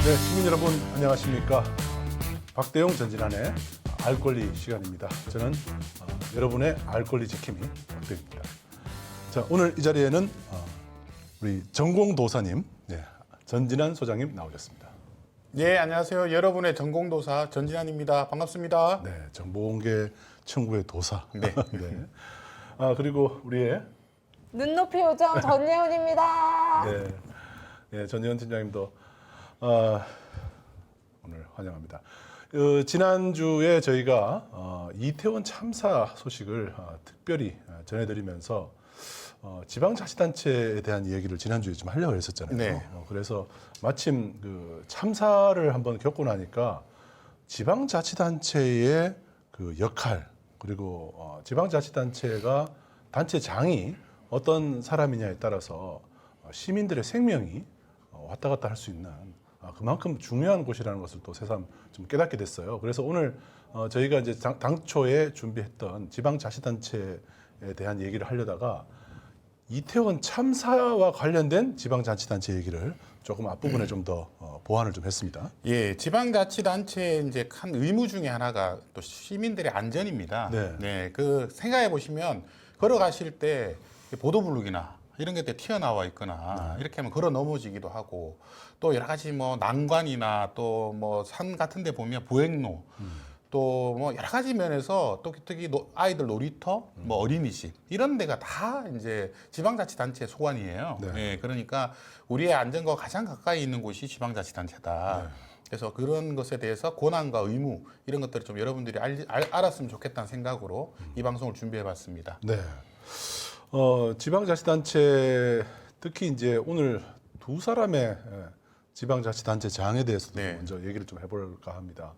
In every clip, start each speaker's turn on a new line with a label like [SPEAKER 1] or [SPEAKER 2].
[SPEAKER 1] 네, 시민 여러분 안녕하십니까? 박대용 전진환의 알 권리 시간입니다. 저는 여러분의 알 권리 지킴이 박대용입니다. 자, 오늘 이 자리에는 우리 전공도사님, 전진환 소장님 나오셨습니다.
[SPEAKER 2] 네, 안녕하세요. 여러분의 전공도사 전진환입니다. 반갑습니다.
[SPEAKER 1] 네, 정보공개 청구의 도사.
[SPEAKER 2] 네.
[SPEAKER 1] 네. 그리고 우리의
[SPEAKER 3] 눈높이 요정 전예훈입니다.
[SPEAKER 1] 네, 네, 전예훈 팀장님도 오늘 환영합니다. 지난주에 저희가 이태원 참사 소식을 특별히 전해드리면서 지방자치단체에 대한 얘기를 지난주에 좀 하려고 했었잖아요.
[SPEAKER 2] 네.
[SPEAKER 1] 그래서 마침 그 참사를 한번 겪고 나니까 지방자치단체의 그 역할, 그리고 지방자치단체가 단체장이 어떤 사람이냐에 따라서 시민들의 생명이 왔다 갔다 할 수 있는 그만큼 중요한 곳이라는 것을 또 새삼 좀 깨닫게 됐어요. 그래서 오늘 저희가 이제 당초에 준비했던 지방자치단체에 대한 얘기를 하려다가 이태원 참사와 관련된 지방자치단체 얘기를 조금 앞부분에 좀 더 보완을 좀 했습니다.
[SPEAKER 2] 예, 지방자치단체의 이제 큰 의무 중에 하나가 또 시민들의 안전입니다.
[SPEAKER 1] 네.
[SPEAKER 2] 그 생각해 보시면 걸어가실 때 보도블록이나 이런 게 튀어나와 있거나 이렇게 하면 걸어 넘어지기도 하고 또 여러 가지 뭐 난관이나 또 뭐 산 같은 데 보면 보행로 또 뭐 여러 가지 면에서 또 특히 아이들 놀이터 뭐 어린이집 이런 데가 다 이제 지방자치단체 소관이에요.
[SPEAKER 1] 네.
[SPEAKER 2] 예, 그러니까 우리의 안전과 가장 가까이 있는 곳이 지방자치단체다.
[SPEAKER 1] 네.
[SPEAKER 2] 그래서 그런 것에 대해서 권한과 의무 이런 것들을 좀 여러분들이 알았으면 좋겠다는 생각으로 이 방송을 준비해 봤습니다.
[SPEAKER 1] 네. 지방자치단체 특히 이제 오늘 두 사람의 지방자치단체장에 대해서도
[SPEAKER 2] 네.
[SPEAKER 1] 먼저 얘기를 좀 해볼까 합니다.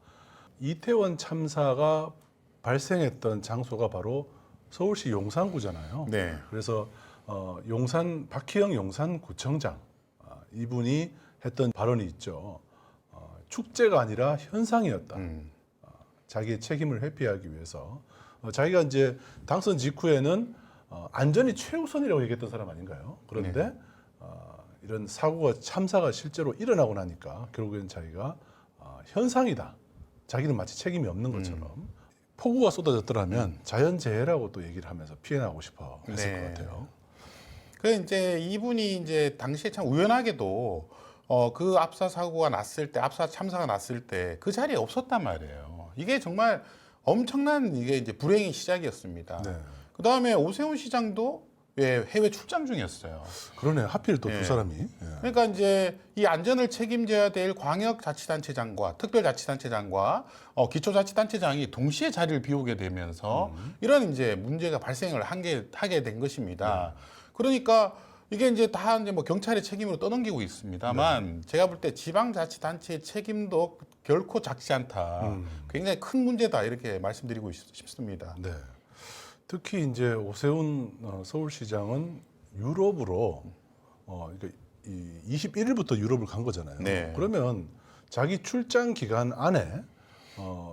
[SPEAKER 1] 이태원 참사가 발생했던 장소가 바로 서울시 용산구잖아요.
[SPEAKER 2] 네.
[SPEAKER 1] 그래서 박희영 용산구청장 이분이 했던 발언이 있죠. 축제가 아니라 현상이었다. 자기의 책임을 회피하기 위해서 자기가 이제 당선 직후에는 안전이 최우선이라고 얘기했던 사람 아닌가요? 그런데 이런 사고가 참사가 실제로 일어나고 나니까 결국엔 자기가 현상이다. 자기는 마치 책임이 없는 것처럼 폭우가 쏟아졌더라면 자연재해라고 또 얘기를 하면서 피해 나가고 싶어 했을
[SPEAKER 2] 네.
[SPEAKER 1] 것 같아요.
[SPEAKER 2] 그 이제 이분이 이제 당시에 참 우연하게도 그 압사 사고가 났을 때, 압사 참사가 났을 때 그 자리에 없었단 말이에요. 이게 정말 엄청난 이게 이제 불행의 시작이었습니다.
[SPEAKER 1] 네.
[SPEAKER 2] 그 다음에 오세훈 시장도 해외 출장 중이었어요.
[SPEAKER 1] 그러네. 하필 또 두
[SPEAKER 2] 예.
[SPEAKER 1] 사람이.
[SPEAKER 2] 그러니까 이제 이 안전을 책임져야 될 광역자치단체장과 특별자치단체장과 기초자치단체장이 동시에 자리를 비우게 되면서 이런 이제 문제가 발생을 하게 된 것입니다. 그러니까 이게 이제 다 이제 뭐 경찰의 책임으로 떠넘기고 있습니다만 제가 볼 때 지방자치단체의 책임도 결코 작지 않다. 굉장히 큰 문제다 이렇게 말씀드리고 싶습니다.
[SPEAKER 1] 네. 특히 이제 오세훈 서울시장은 유럽으로 그러니까 21일부터 유럽을 간 거잖아요.
[SPEAKER 2] 네.
[SPEAKER 1] 그러면 자기 출장 기간 안에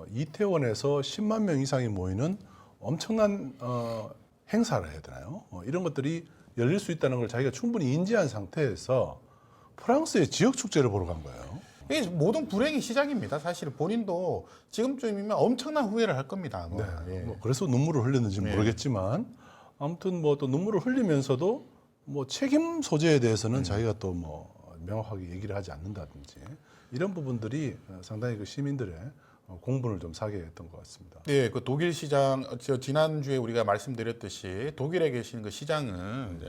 [SPEAKER 1] 이태원에서 10만 명 이상이 모이는 엄청난 행사를 해야 되나요? 이런 것들이 열릴 수 있다는 걸 자기가 충분히 인지한 상태에서 프랑스의 지역 축제를 보러 간 거예요.
[SPEAKER 2] 이게 모든 불행의 시작입니다. 사실 본인도 지금쯤이면 엄청난 후회를 할 겁니다. 아마.
[SPEAKER 1] 네.
[SPEAKER 2] 예.
[SPEAKER 1] 뭐 그래서 눈물을 흘렸는지
[SPEAKER 2] 네.
[SPEAKER 1] 모르겠지만 아무튼 뭐 또 눈물을 흘리면서도 뭐 책임 소재에 대해서는 자기가 또 뭐 명확하게 얘기를 하지 않는다든지 이런 부분들이 상당히 그 시민들의 공분을 좀 사게 했던 것 같습니다.
[SPEAKER 2] 네, 그 독일 시장 지난주에 우리가 말씀드렸듯이 독일에 계신 그 시장은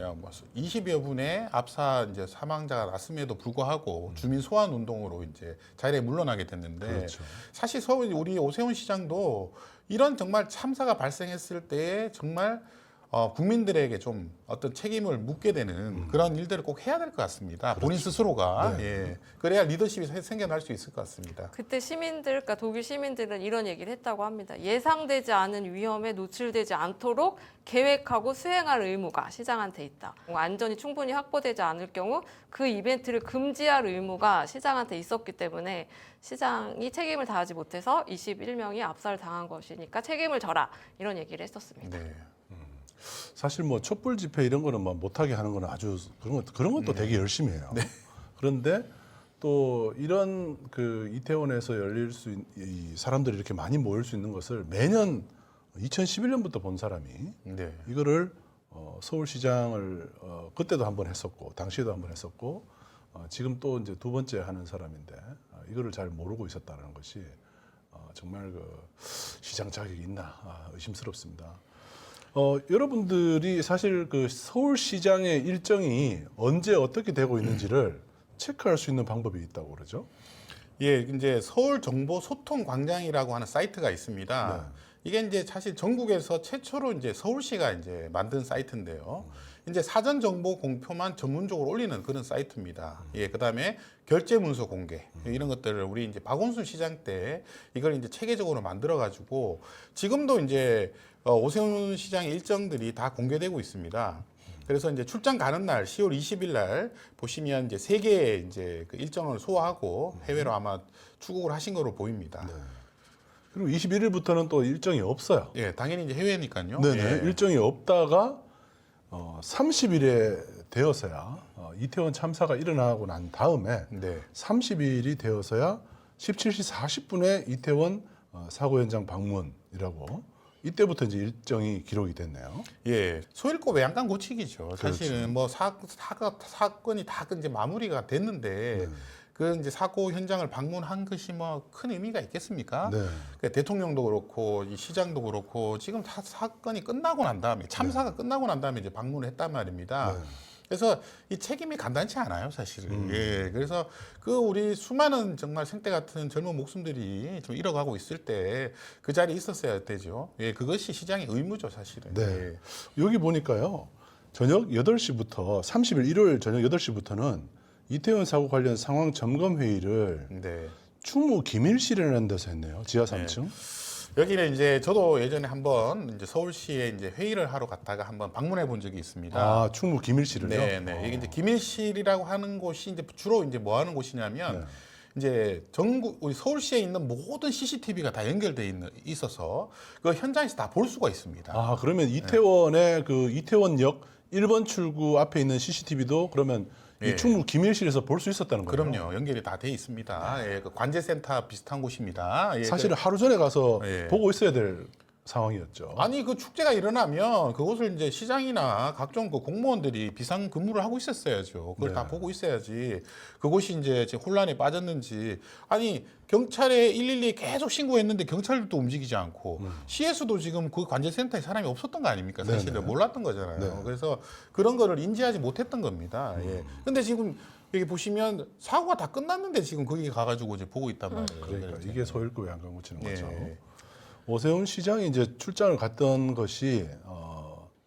[SPEAKER 2] 20여 분의 압사 이제 사망자가 났음에도 불구하고 주민 소환 운동으로 이제 자리에 물러나게 됐는데
[SPEAKER 1] 그렇죠.
[SPEAKER 2] 사실 서울 우리 오세훈 시장도 이런 정말 참사가 발생했을 때 정말 국민들에게 좀 어떤 책임을 묻게 되는 그런 일들을 꼭 해야 될 것 같습니다. 본인 스스로가.
[SPEAKER 1] 네.
[SPEAKER 2] 예. 그래야 리더십이 생겨날 수 있을 것 같습니다.
[SPEAKER 3] 그때 그러니까 독일 시민들은 이런 얘기를 했다고 합니다. 예상되지 않은 위험에 노출되지 않도록 계획하고 수행할 의무가 시장한테 있다. 안전이 충분히 확보되지 않을 경우 그 이벤트를 금지할 의무가 시장한테 있었기 때문에 시장이 책임을 다하지 못해서 21명이 압사를 당한 것이니까 책임을 져라. 이런 얘기를 했었습니다.
[SPEAKER 2] 네.
[SPEAKER 1] 사실 뭐 촛불 집회 이런 거는 뭐 못하게 하는 거는 아주 그런 것도 되게 열심히 해요. 그런데 또 이런 그 이태원에서 열릴 수 있는 이 사람들이 이렇게 많이 모일 수 있는 것을 매년 2011년부터 본 사람이
[SPEAKER 2] 네.
[SPEAKER 1] 이거를 서울시장을 그때도 한번 했었고 당시에도 한번 했었고 지금 또 이제 두 번째 하는 사람인데 이거를 잘 모르고 있었다는 것이 정말 그 시장 자격이 있나 의심스럽습니다. 여러분들이 사실 그 서울시장의 일정이 언제 어떻게 되고 있는지를 체크할 수 있는 방법이 있다고 그러죠.
[SPEAKER 2] 예, 이제 서울 정보 소통 광장이라고 하는 사이트가 있습니다.
[SPEAKER 1] 네.
[SPEAKER 2] 이게 이제 사실 전국에서 최초로 이제 서울시가 이제 만든 사이트인데요. 이제 사전 정보 공표만 전문적으로 올리는 그런 사이트입니다. 예, 그다음에 결제 문서 공개 이런 것들을 우리 이제 박원순 시장 때 이걸 이제 체계적으로 만들어 가지고 지금도 이제 오세훈 시장의 일정들이 다 공개되고 있습니다. 그래서 이제 출장 가는 날 10월 20일 날 보시면 이제 세 개의 이제 그 일정을 소화하고 해외로 아마 출국을 하신 거로 보입니다.
[SPEAKER 1] 네. 그리고 21일부터는 또 일정이 없어요.
[SPEAKER 2] 예, 당연히 이제 해외니까요.
[SPEAKER 1] 네네.
[SPEAKER 2] 예.
[SPEAKER 1] 일정이 없다가 30일에 되어서야 이태원 참사가 일어나고 난 다음에
[SPEAKER 2] 네.
[SPEAKER 1] 30일이 되어서야 17시 40분에 이태원 사고 현장 방문이라고 이때부터 이제 일정이 기록이 됐네요.
[SPEAKER 2] 예, 소잃고 외양간 고치기죠. 사실은 뭐 사건이 다 이제 마무리가 됐는데 그 이제 사고 현장을 방문한 것이 뭐 큰 의미가 있겠습니까?
[SPEAKER 1] 네.
[SPEAKER 2] 그러니까 대통령도 그렇고 이 시장도 그렇고 지금 다 사건이 끝나고 난 다음에 참사가 끝나고 난 다음에 이제 방문을 했단 말입니다.
[SPEAKER 1] 네.
[SPEAKER 2] 그래서 이 책임이 간단치 않아요, 사실은. 예, 그래서 그 우리 수많은 정말 생태 같은 젊은 목숨들이 좀 잃어가고 있을 때 그 자리에 있었어야 되죠. 예, 그것이 시장의 의무죠, 사실은.
[SPEAKER 1] 네.
[SPEAKER 2] 예.
[SPEAKER 1] 여기 보니까요. 저녁 8시부터 30일 일요일 저녁 8시부터는 이태원 사고 관련 상황 점검 회의를
[SPEAKER 2] 네.
[SPEAKER 1] 충무 기밀실이라는 데서 했네요. 지하 3층.
[SPEAKER 2] 여기는 이제 저도 예전에 한번 이제 서울시에 이제 회의를 하러 갔다가 한번 방문해 본 적이 있습니다.
[SPEAKER 1] 아, 충무 기밀실을요?
[SPEAKER 2] 네, 네. 이게 이제 기밀실이라고 하는 곳이 이제 주로 이제 뭐 하는 곳이냐면
[SPEAKER 1] 네.
[SPEAKER 2] 이제 전국 우리 서울시에 있는 모든 CCTV가 다 연결돼 있어서 그 현장에서 다 볼 수가 있습니다.
[SPEAKER 1] 아, 그러면 이태원의 그 이태원역 1번 출구 앞에 있는 CCTV도 그러면 이
[SPEAKER 2] 예.
[SPEAKER 1] 충무 기밀실에서 볼 수 있었다는 거예요?
[SPEAKER 2] 그럼요, 연결이 다 돼 있습니다. 예, 그 관제센터 비슷한 곳입니다. 예,
[SPEAKER 1] 사실은 하루 전에 가서
[SPEAKER 2] 예.
[SPEAKER 1] 보고 있어야 될 상황이었죠.
[SPEAKER 2] 아니 그 축제가 일어나면 그것을 이제 시장이나 각종 그 공무원들이 비상 근무를 하고 있었어야죠. 그걸
[SPEAKER 1] 네.
[SPEAKER 2] 다 보고 있어야지. 그것이 이제 혼란에 빠졌는지 아니 경찰에 112에 계속 신고했는데 경찰도 움직이지 않고 시에서도 지금 그 관제센터에 사람이 없었던 거 아닙니까? 사실은
[SPEAKER 1] 네네.
[SPEAKER 2] 몰랐던 거잖아요.
[SPEAKER 1] 네.
[SPEAKER 2] 그래서 그런 거를 인지하지 못했던 겁니다. 예. 근데 지금 여기 보시면 사고가 다 끝났는데 지금 거기 가가지고 이제 보고 있단 말이에요.
[SPEAKER 1] 그러니까 이게 소일구 외양간 고치는 거죠.
[SPEAKER 2] 예.
[SPEAKER 1] 오세훈 시장이 이제 출장을 갔던 것이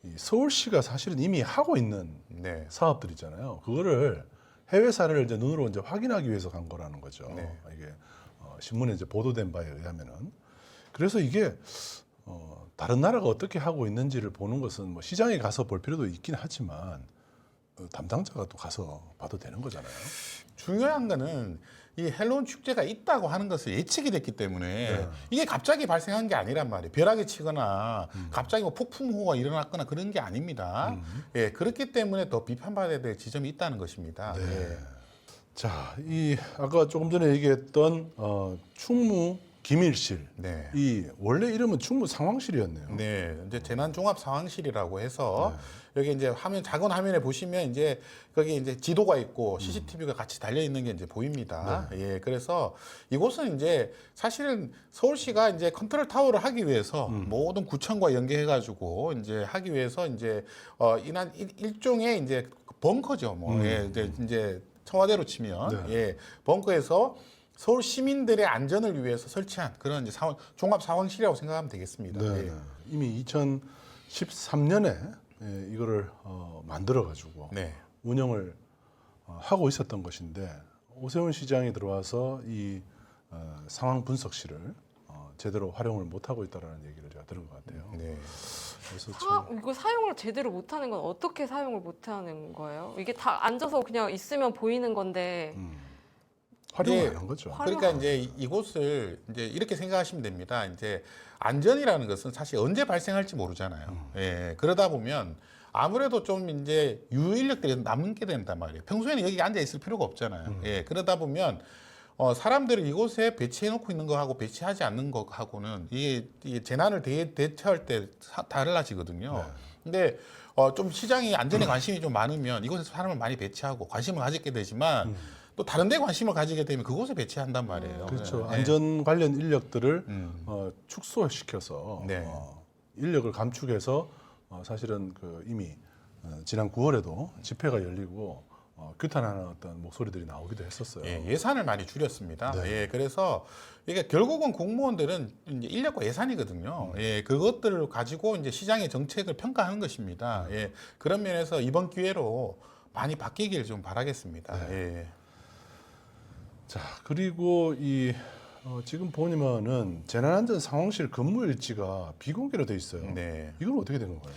[SPEAKER 1] 이 서울시가 사실은 이미 하고 있는
[SPEAKER 2] 네.
[SPEAKER 1] 사업들이잖아요. 그거를 해외 사례를 이제 눈으로 이제 확인하기 위해서 간 거라는 거죠.
[SPEAKER 2] 네.
[SPEAKER 1] 이게 신문에 이제 보도된 바에 의하면은 그래서 이게 다른 나라가 어떻게 하고 있는지를 보는 것은 뭐 시장에 가서 볼 필요도 있긴 하지만 담당자가 또 가서 봐도 되는 거잖아요.
[SPEAKER 2] 중요한 거는 이 헬로윈 축제가 있다고 하는 것을 예측이 됐기 때문에
[SPEAKER 1] 네.
[SPEAKER 2] 이게 갑자기 발생한 게 아니란 말이에요. 벼락이 치거나 갑자기 뭐 폭풍우가 일어났거나 그런 게 아닙니다. 예, 그렇기 때문에 더 비판받아야 될 지점이 있다는 것입니다.
[SPEAKER 1] 네.
[SPEAKER 2] 예.
[SPEAKER 1] 자, 이 아까 조금 전에 얘기했던 충무 기밀실.
[SPEAKER 2] 네.
[SPEAKER 1] 이 원래 이름은 충무 상황실이었네요.
[SPEAKER 2] 네, 이제 재난 종합 상황실이라고 해서 여기 이제 화면 작은 화면에 보시면 이제 거기 이제 지도가 있고 CCTV가 같이 달려 있는 게 이제 보입니다. 예, 그래서 이곳은 이제 사실은 서울시가 이제 컨트롤 타워를 하기 위해서 모든 구청과 연계해가지고 이제 하기 위해서 이제 이난 일종의 이제 벙커죠. 뭐 예, 이제 청와대로 치면
[SPEAKER 1] 네.
[SPEAKER 2] 예, 벙커에서 서울 시민들의 안전을 위해서 설치한 그런 이제 종합 상황실이라고 생각하면 되겠습니다.
[SPEAKER 1] 네,
[SPEAKER 2] 예.
[SPEAKER 1] 네. 이미 2013년에 이거를 만들어 가지고
[SPEAKER 2] 네.
[SPEAKER 1] 운영을 하고 있었던 것인데 오세훈 시장이 들어와서 이 상황 분석실을 제대로 활용을 못 하고 있다라는 얘기를 제가 들은 것 같아요.
[SPEAKER 2] 네.
[SPEAKER 1] 그래서 참
[SPEAKER 3] 이거 사용을 제대로 못하는 건 어떻게 사용을 못하는 거예요? 이게 다 앉아서 그냥 있으면 보이는 건데
[SPEAKER 1] 활용을
[SPEAKER 2] 예.
[SPEAKER 1] 안 한 거죠.
[SPEAKER 2] 그러니까 이제 이곳을 이제 이렇게 생각하시면 됩니다. 이제 안전이라는 것은 사실 언제 발생할지 모르잖아요. 예. 그러다 보면 아무래도 좀 이제 유인력들이 남게 된단 말이에요. 평소에는 여기 앉아 있을 필요가 없잖아요. 예, 그러다 보면 사람들을 이곳에 배치해 놓고 있는 거하고 배치하지 않는 거하고는 이게 재난을 대처할 때 달라지거든요. 근데 좀 시장이 안전에 관심이 좀 많으면 이곳에서 사람을 많이 배치하고 관심을 가지게 되지만 또 다른 데 관심을 가지게 되면 그곳에 배치한단 말이에요.
[SPEAKER 1] 그렇죠.
[SPEAKER 2] 네.
[SPEAKER 1] 안전 관련 인력들을 축소시켜서
[SPEAKER 2] 네.
[SPEAKER 1] 인력을 감축해서 사실은 이미 지난 9월에도 집회가 열리고 규탄하는 어떤 목소리들이 나오기도 했었어요.
[SPEAKER 2] 예산을 많이 줄였습니다.
[SPEAKER 1] 네.
[SPEAKER 2] 예, 그래서 이게 결국은 공무원들은 이제 인력과 예산이거든요. 예, 그것들을 가지고 이제 시장의 정책을 평가하는 것입니다. 예, 그런 면에서 이번 기회로 많이 바뀌길 좀 바라겠습니다. 예.
[SPEAKER 1] 자, 그리고 지금 보면은 재난안전 상황실 근무 일지가 비공개로 돼 있어요.
[SPEAKER 2] 네.
[SPEAKER 1] 이건 어떻게 된 건가요?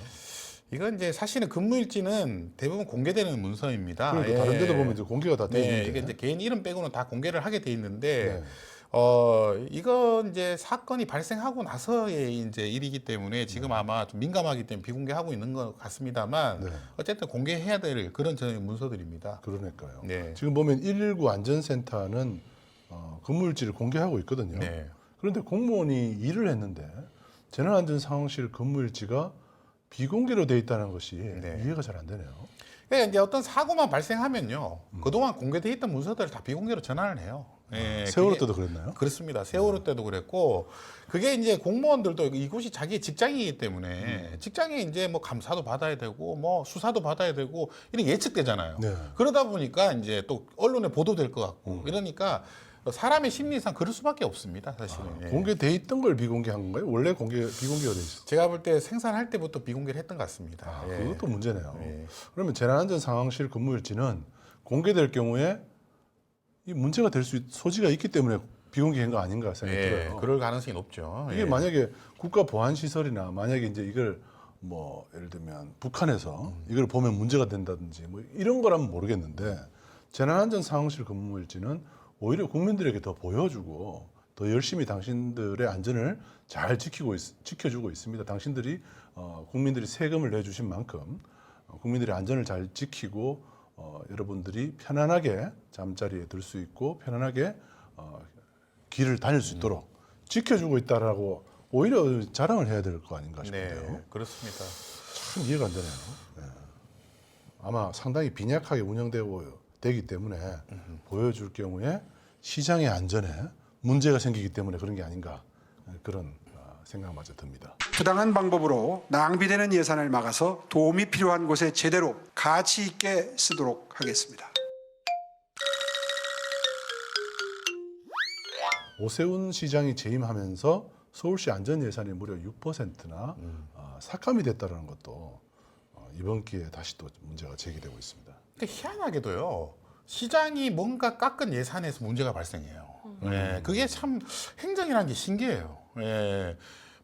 [SPEAKER 2] 이건 이제 사실은 근무일지는 대부분 공개되는 문서입니다.
[SPEAKER 1] 그러니까 다른 데도 보면 이제 공개가 다 돼
[SPEAKER 2] 네,
[SPEAKER 1] 있는데.
[SPEAKER 2] 이게 이제 개인 이름 빼고는 다 공개를 하게 돼 있는데,
[SPEAKER 1] 네.
[SPEAKER 2] 이건 이제 사건이 발생하고 나서의 이제 일이기 때문에 지금 아마 좀 민감하기 때문에 비공개하고 있는 것 같습니다만,
[SPEAKER 1] 네.
[SPEAKER 2] 어쨌든 공개해야 될 그런 문서들입니다.
[SPEAKER 1] 그러니까요.
[SPEAKER 2] 네.
[SPEAKER 1] 지금 보면 119 안전센터는 근무 일지를 공개하고 있거든요.
[SPEAKER 2] 네.
[SPEAKER 1] 그런데 공무원이 일을 했는데 재난안전 상황실 근무 일지가 비공개로 돼 있다는 것이
[SPEAKER 2] 네.
[SPEAKER 1] 이해가 잘 안 되네요.
[SPEAKER 2] 그러니까 이제 어떤 사고만 발생하면요, 그동안 공개돼 있던 문서들을 다 비공개로 전환을 해요. 예,
[SPEAKER 1] 세월호
[SPEAKER 2] 그게-
[SPEAKER 1] 때도 그랬나요?
[SPEAKER 2] 그렇습니다. 세월호 때도 그랬고, 그게 이제 공무원들도 이곳이 자기의 직장이기 때문에 직장에 이제 뭐 감사도 받아야 되고, 뭐 수사도 받아야 되고, 이런 예측되잖아요.
[SPEAKER 1] 네.
[SPEAKER 2] 그러다 보니까 이제 또 언론에 보도될 것 같고, 이러니까 사람의 심리상 그럴 수밖에 없습니다, 사실은. 예.
[SPEAKER 1] 공개돼 있던 걸 비공개한 건가요? 원래 비공개가 돼 있었어요.
[SPEAKER 2] 제가 볼 때 생산할 때부터 비공개를 했던 것 같습니다. 예.
[SPEAKER 1] 그것도 문제네요.
[SPEAKER 2] 예.
[SPEAKER 1] 그러면 재난안전 상황실 근무 일지는 공개될 경우에 이 문제가 될 소지가 있기 때문에 비공개한 거 아닌가 생각이
[SPEAKER 2] 예,
[SPEAKER 1] 들어요.
[SPEAKER 2] 그럴 가능성이 높죠.
[SPEAKER 1] 이게
[SPEAKER 2] 예.
[SPEAKER 1] 만약에 국가 보안 시설이나 만약에 이제 이걸 뭐 예를 들면 북한에서 이걸 보면 문제가 된다든지 뭐 이런 거라면 모르겠는데 재난안전 상황실 근무 일지는 오히려 국민들에게 더 보여주고 더 열심히 당신들의 안전을 잘 지켜주고 있습니다. 당신들이 국민들이 세금을 내주신 만큼 국민들의 안전을 잘 지키고 여러분들이 편안하게 잠자리에 들 수 있고 편안하게 길을 다닐 수 있도록 지켜주고 있다라고 오히려 자랑을 해야 될 거 아닌가 싶은데요.
[SPEAKER 2] 네, 그렇습니다.
[SPEAKER 1] 참 이해가 안 되네요. 네. 아마 상당히 빈약하게 되기 때문에 보여줄 경우에 시장의 안전에 문제가 생기기 때문에 그런 게 아닌가 그런 생각마저 듭니다.
[SPEAKER 4] 부당한 방법으로 낭비되는 예산을 막아서 도움이 필요한 곳에 제대로 가치 있게 쓰도록 하겠습니다.
[SPEAKER 1] 오세훈 시장이 재임하면서 서울시 안전 예산이 무려 6%나 삭감이 됐다는 것도 이번 기회에 다시 또 문제가 제기되고 있습니다.
[SPEAKER 2] 근데 희한하게도요, 시장이 뭔가 깎은 예산에서 문제가 발생해요. 예, 그게 참 행정이라는 게 신기해요. 예,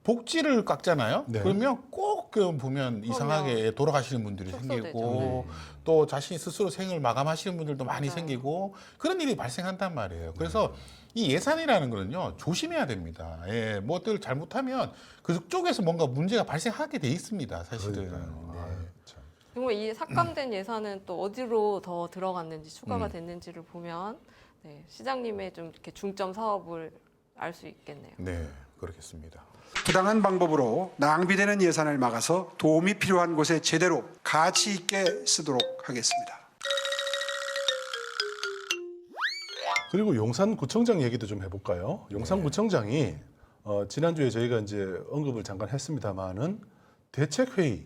[SPEAKER 2] 복지를 깎잖아요.
[SPEAKER 1] 네.
[SPEAKER 2] 그러면 꼭 보면 이상하게 돌아가시는 분들이
[SPEAKER 3] 축소되죠.
[SPEAKER 2] 생기고,
[SPEAKER 3] 네.
[SPEAKER 2] 또 자신이 스스로 생을 마감하시는 분들도 많이
[SPEAKER 3] 맞아요.
[SPEAKER 2] 생기고, 그런 일이 발생한단 말이에요. 그래서 이 예산이라는 거는요, 조심해야 됩니다. 예, 뭐들 잘못하면 그쪽에서 뭔가 문제가 발생하게 돼 있습니다, 사실은.
[SPEAKER 1] 그러니까요.
[SPEAKER 2] 네.
[SPEAKER 1] 아유, 참.
[SPEAKER 3] 그리고 이 삭감된 예산은 또 어디로 더 들어갔는지 추가가 됐는지를 보면 시장님의 좀 이렇게 중점 사업을 알 수 있겠네요.
[SPEAKER 2] 네, 그렇겠습니다.
[SPEAKER 4] 부당한 방법으로 낭비되는 예산을 막아서 도움이 필요한 곳에 제대로 가치 있게 쓰도록 하겠습니다.
[SPEAKER 1] 그리고 용산구청장 얘기도 좀 해볼까요? 용산구청장이 지난주에 저희가 이제 언급을 잠깐 했습니다만은 대책회의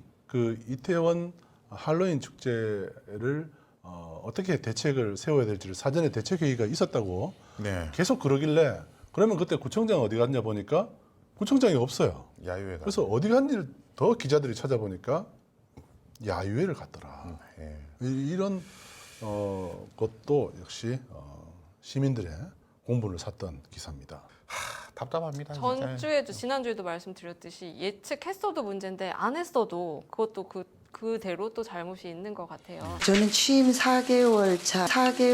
[SPEAKER 1] 이태원 할로윈 축제를 어떻게 대책을 세워야 될지를 사전에 대책회의가 있었다고
[SPEAKER 2] 네,
[SPEAKER 1] 계속 그러길래 그러면 그때 구청장 어디 갔냐 보니까 구청장이 없어요.
[SPEAKER 2] 야유회가.
[SPEAKER 1] 그래서 어디 갔는지 더 기자들이 찾아보니까 야유회를 갔더라.
[SPEAKER 2] 예.
[SPEAKER 1] 이런 것도 역시 시민들의 공분을 샀던 기사입니다.
[SPEAKER 2] 답답합니다. 진짜.
[SPEAKER 3] 전주에도 지난주에도 말씀드렸듯이 예측했어도 문제인데 안 했어도 그것도 그대로 또 잘못이 있는 것 같아요.
[SPEAKER 5] 저는 취임 4개월 차.
[SPEAKER 2] 짧게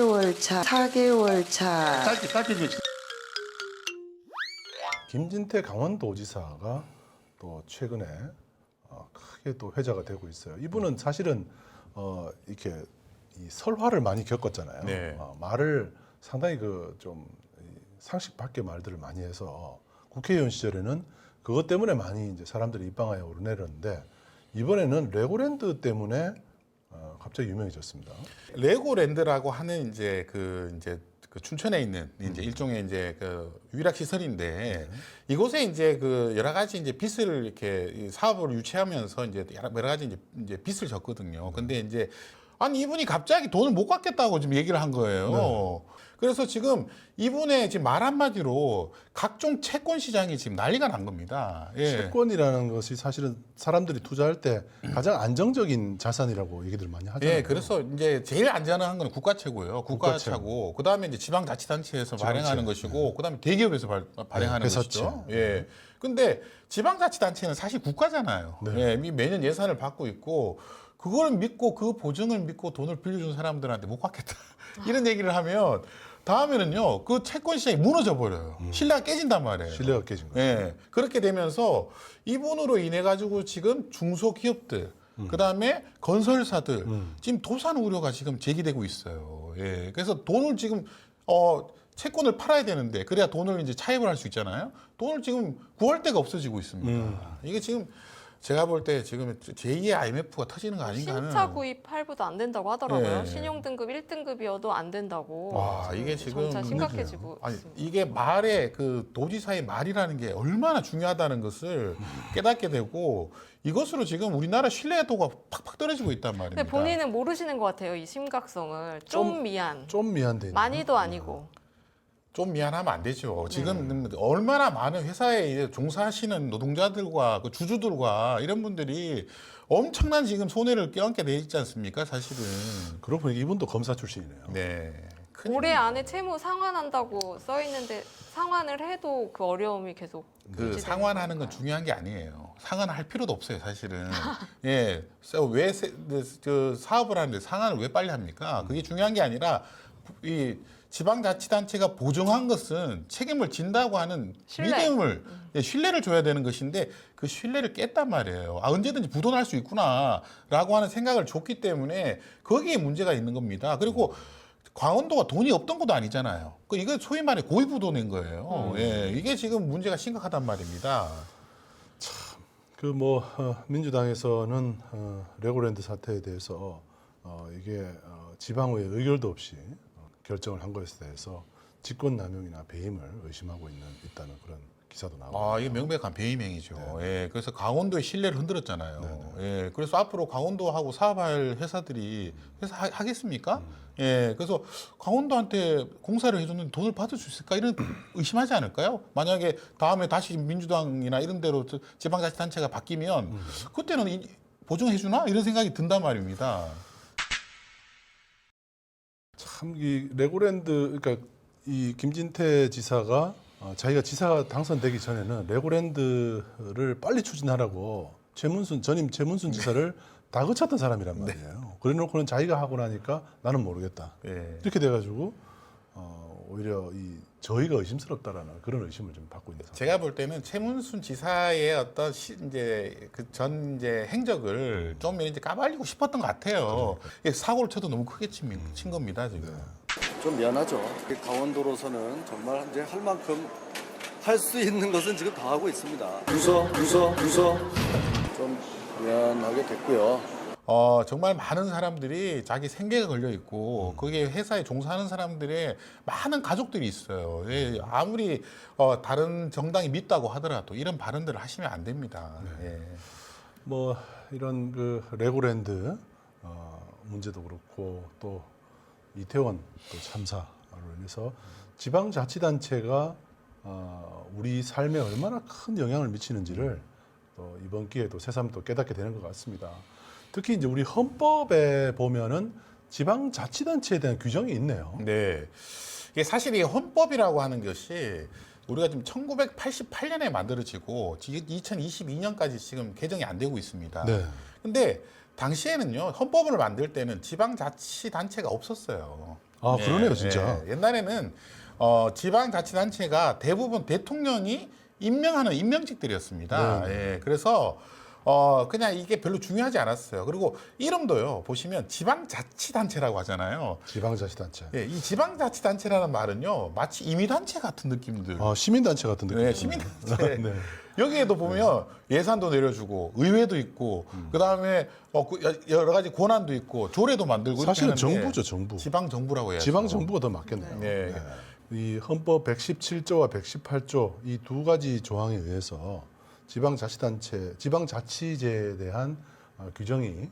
[SPEAKER 1] 김진태 강원도지사가 또 최근에 크게 또 회자가 되고 있어요. 이분은 사실은 이렇게 이 설화를 많이 겪었잖아요.
[SPEAKER 2] 네.
[SPEAKER 1] 말을 상당히 좀 상식 밖의 말들을 많이 해서 국회의원 시절에는 그것 때문에 많이 이제 사람들이 입방아에 오르내렸는데 이번에는 레고랜드 때문에 갑자기 유명해졌습니다.
[SPEAKER 2] 레고랜드라고 하는 이제 그 춘천에 있는 이제 일종의 이제 그 유일학 시설인데 이곳에 이제 그 여러 가지 이제 빚을 이렇게 이 사업을 유치하면서 이제 여러 가지 이제 빚을 졌거든요. 근데 이제 아니 이분이 갑자기 돈을 못 갚겠다고 지금 얘기를 한 거예요. 그래서 지금 이분의 지금 말 한마디로 각종 채권 시장이 지금 난리가 난 겁니다. 예.
[SPEAKER 1] 채권이라는 것이 사실은 사람들이 투자할 때 가장 안정적인 자산이라고 얘기들 많이 하잖아요.
[SPEAKER 2] 예, 그래서 이제 제일 안전한 건 국가채고요. 국가채고, 그 다음에 이제 지방자치단체에서 발행하는 것이고, 그 다음에 대기업에서 발행하는
[SPEAKER 1] 회사채.
[SPEAKER 2] 것이죠. 예. 근데 지방자치단체는 사실 국가잖아요. 예, 매년 예산을 받고 있고, 그걸 믿고 그 보증을 믿고 돈을 빌려준 사람들한테 못 갚겠다. 이런 얘기를 하면 다음에는요, 그 채권 시장이 무너져 버려요. 신뢰가 깨진단 말이에요.
[SPEAKER 1] 신뢰가 깨진 거죠.
[SPEAKER 2] 예. 그렇게 되면서 이분으로 인해 가지고 지금 중소기업들 그다음에 건설사들 지금 도산 우려가 지금 제기되고 있어요. 예. 그래서 돈을 지금 채권을 팔아야 되는데 그래야 돈을 이제 차입을 할 수 있잖아요. 돈을 지금 구할 데가 없어지고 있습니다. 이게 지금 제가 볼 때 지금 제2의 IMF가 터지는 거 아닌가 하는.
[SPEAKER 3] 신차 구입 할부도 안 된다고 하더라고요.
[SPEAKER 2] 네.
[SPEAKER 3] 신용등급 1등급이어도 안 된다고.
[SPEAKER 2] 와, 이게 지금
[SPEAKER 3] 점차 심각해지고
[SPEAKER 2] 아니,
[SPEAKER 3] 있습니다.
[SPEAKER 2] 이게 말의 그 도지사의 말이라는 게 얼마나 중요하다는 것을 깨닫게 되고 이것으로 지금 우리나라 신뢰도가 팍팍 떨어지고 있단 말입니다.
[SPEAKER 3] 근데 본인은 모르시는 것 같아요. 이 심각성을. 좀 미안.
[SPEAKER 1] 좀 미안돼.
[SPEAKER 3] 많이도 아니고.
[SPEAKER 2] 좀 미안하면 안 되죠. 지금 얼마나 많은 회사에 이제 종사하시는 노동자들과 그 주주들과 이런 분들이 엄청난 지금 손해를 껴안게 돼 있지 않습니까? 사실은.
[SPEAKER 1] 그러고 보니까 이분도 검사 출신이네요.
[SPEAKER 2] 네.
[SPEAKER 3] 올해 안에 채무 상환한다고 써 있는데 상환을 해도 그 어려움이 계속
[SPEAKER 2] 그
[SPEAKER 3] 유지되는
[SPEAKER 2] 상환하는 건
[SPEAKER 3] 건가요?
[SPEAKER 2] 중요한 게 아니에요. 상환할 필요도 없어요, 사실은. 예, 그 사업을 하는데 상환을 왜 빨리 합니까? 그게 중요한 게 아니라 이 지방자치단체가 보증한 것은 책임을 진다고 하는
[SPEAKER 3] 신뢰.
[SPEAKER 2] 믿음을 신뢰를 줘야 되는 것인데 그 신뢰를 깼단 말이에요. 아 언제든지 부도날 수 있구나라고 하는 생각을 줬기 때문에 거기에 문제가 있는 겁니다. 그리고 강원도가 돈이 없던 것도 아니잖아요. 이거 소위 말해 고위부도낸 거예요. 예, 이게 지금 문제가 심각하단 말입니다.
[SPEAKER 1] 민주당에서는 레고랜드 사태에 대해서 이게 지방의회 의결도 없이 결정을 한 것에 대해서 직권남용이나 배임을 의심하고 있다는 그런 기사도 나오고.
[SPEAKER 2] 아, 이게 명백한 배임행위죠. 예, 그래서 강원도의 신뢰를 흔들었잖아요. 예, 그래서 앞으로 강원도하고 사업할 회사들이 하겠습니까? 예, 그래서 강원도한테 공사를 해줬는데 돈을 받을 수 있을까? 이런 의심하지 않을까요? 만약에 다음에 다시 민주당이나 이런 데로 지방자치단체가 바뀌면 그때는 보증해주나? 이런 생각이 든단 말입니다.
[SPEAKER 1] 참 이 레고랜드 그러니까 이 김진태 지사가 자기가 지사가 당선되기 전에는 레고랜드를 빨리 추진하라고 전임 최문순 지사를 다그쳤던 사람이란 말이에요. 그래놓고는 자기가 하고 나니까 나는 모르겠다.
[SPEAKER 2] 예.
[SPEAKER 1] 이렇게 돼가지고 오히려 이 저희가 의심스럽다라는 그런 의심을 좀 받고 있는 상황.
[SPEAKER 2] 제가 볼 때는 최문순 지사의 어떤 이제 그 전 이제 행적을 좀 이제 까발리고 싶었던 것 같아요. 이게 사고를 쳐도 너무 크게 친 겁니다 지금.
[SPEAKER 6] 좀 미안하죠. 강원도로서는 정말 이제 할 만큼 할 수 있는 것은 지금 다 하고 있습니다. 유서. 좀 미안하게 됐고요.
[SPEAKER 2] 정말 많은 사람들이 자기 생계가 걸려 있고 거기에 회사에 종사하는 사람들의 많은 가족들이 있어요. 예, 아무리 다른 정당이 믿다고 하더라도 이런 발언들을 하시면 안 됩니다. 예.
[SPEAKER 1] 뭐 이런 그 레고랜드 문제도 그렇고 또 이태원 또 참사로 인해서 지방자치단체가 우리 삶에 얼마나 큰 영향을 미치는지를 또 이번 기회에 또 새삼 또 깨닫게 되는 것 같습니다. 특히 이제 우리 헌법에 보면은 지방자치단체에 대한 규정이 있네요.
[SPEAKER 2] 네. 이게 사실 이 헌법이라고 하는 것이 우리가 지금 1988년에 만들어지고 2022년까지 지금 개정이 안 되고 있습니다.
[SPEAKER 1] 네.
[SPEAKER 2] 근데 당시에는요, 헌법을 만들 때는 지방자치단체가 없었어요.
[SPEAKER 1] 아, 그러네요, 진짜.
[SPEAKER 2] 옛날에는 지방자치단체가 대부분 대통령이 임명하는 임명직들이었습니다.
[SPEAKER 1] 네.
[SPEAKER 2] 예, 그래서 그냥 이게 별로 중요하지 않았어요. 그리고 이름도요. 보시면 지방자치단체라고 하잖아요.
[SPEAKER 1] 지방자치단체.
[SPEAKER 2] 예, 이 지방자치단체라는 말은요. 마치 임의단체 같은 느낌들.
[SPEAKER 1] 시민단체 같은 느낌.
[SPEAKER 2] 네, 시민단체.
[SPEAKER 1] 네.
[SPEAKER 2] 여기에도 보면 예산도 내려주고 의회도 있고 그다음에 여러 가지 권한도 있고 조례도 만들고 이렇게
[SPEAKER 1] 사실은
[SPEAKER 2] 하는데
[SPEAKER 1] 정부죠, 정부.
[SPEAKER 2] 지방 정부라고 해야죠.
[SPEAKER 1] 지방 정부가 더 맞겠네요.
[SPEAKER 2] 네.
[SPEAKER 1] 네. 이 헌법 117조와 118조 이 두 가지 조항에 의해서 지방자치단체, 지방자치제에 대한 규정이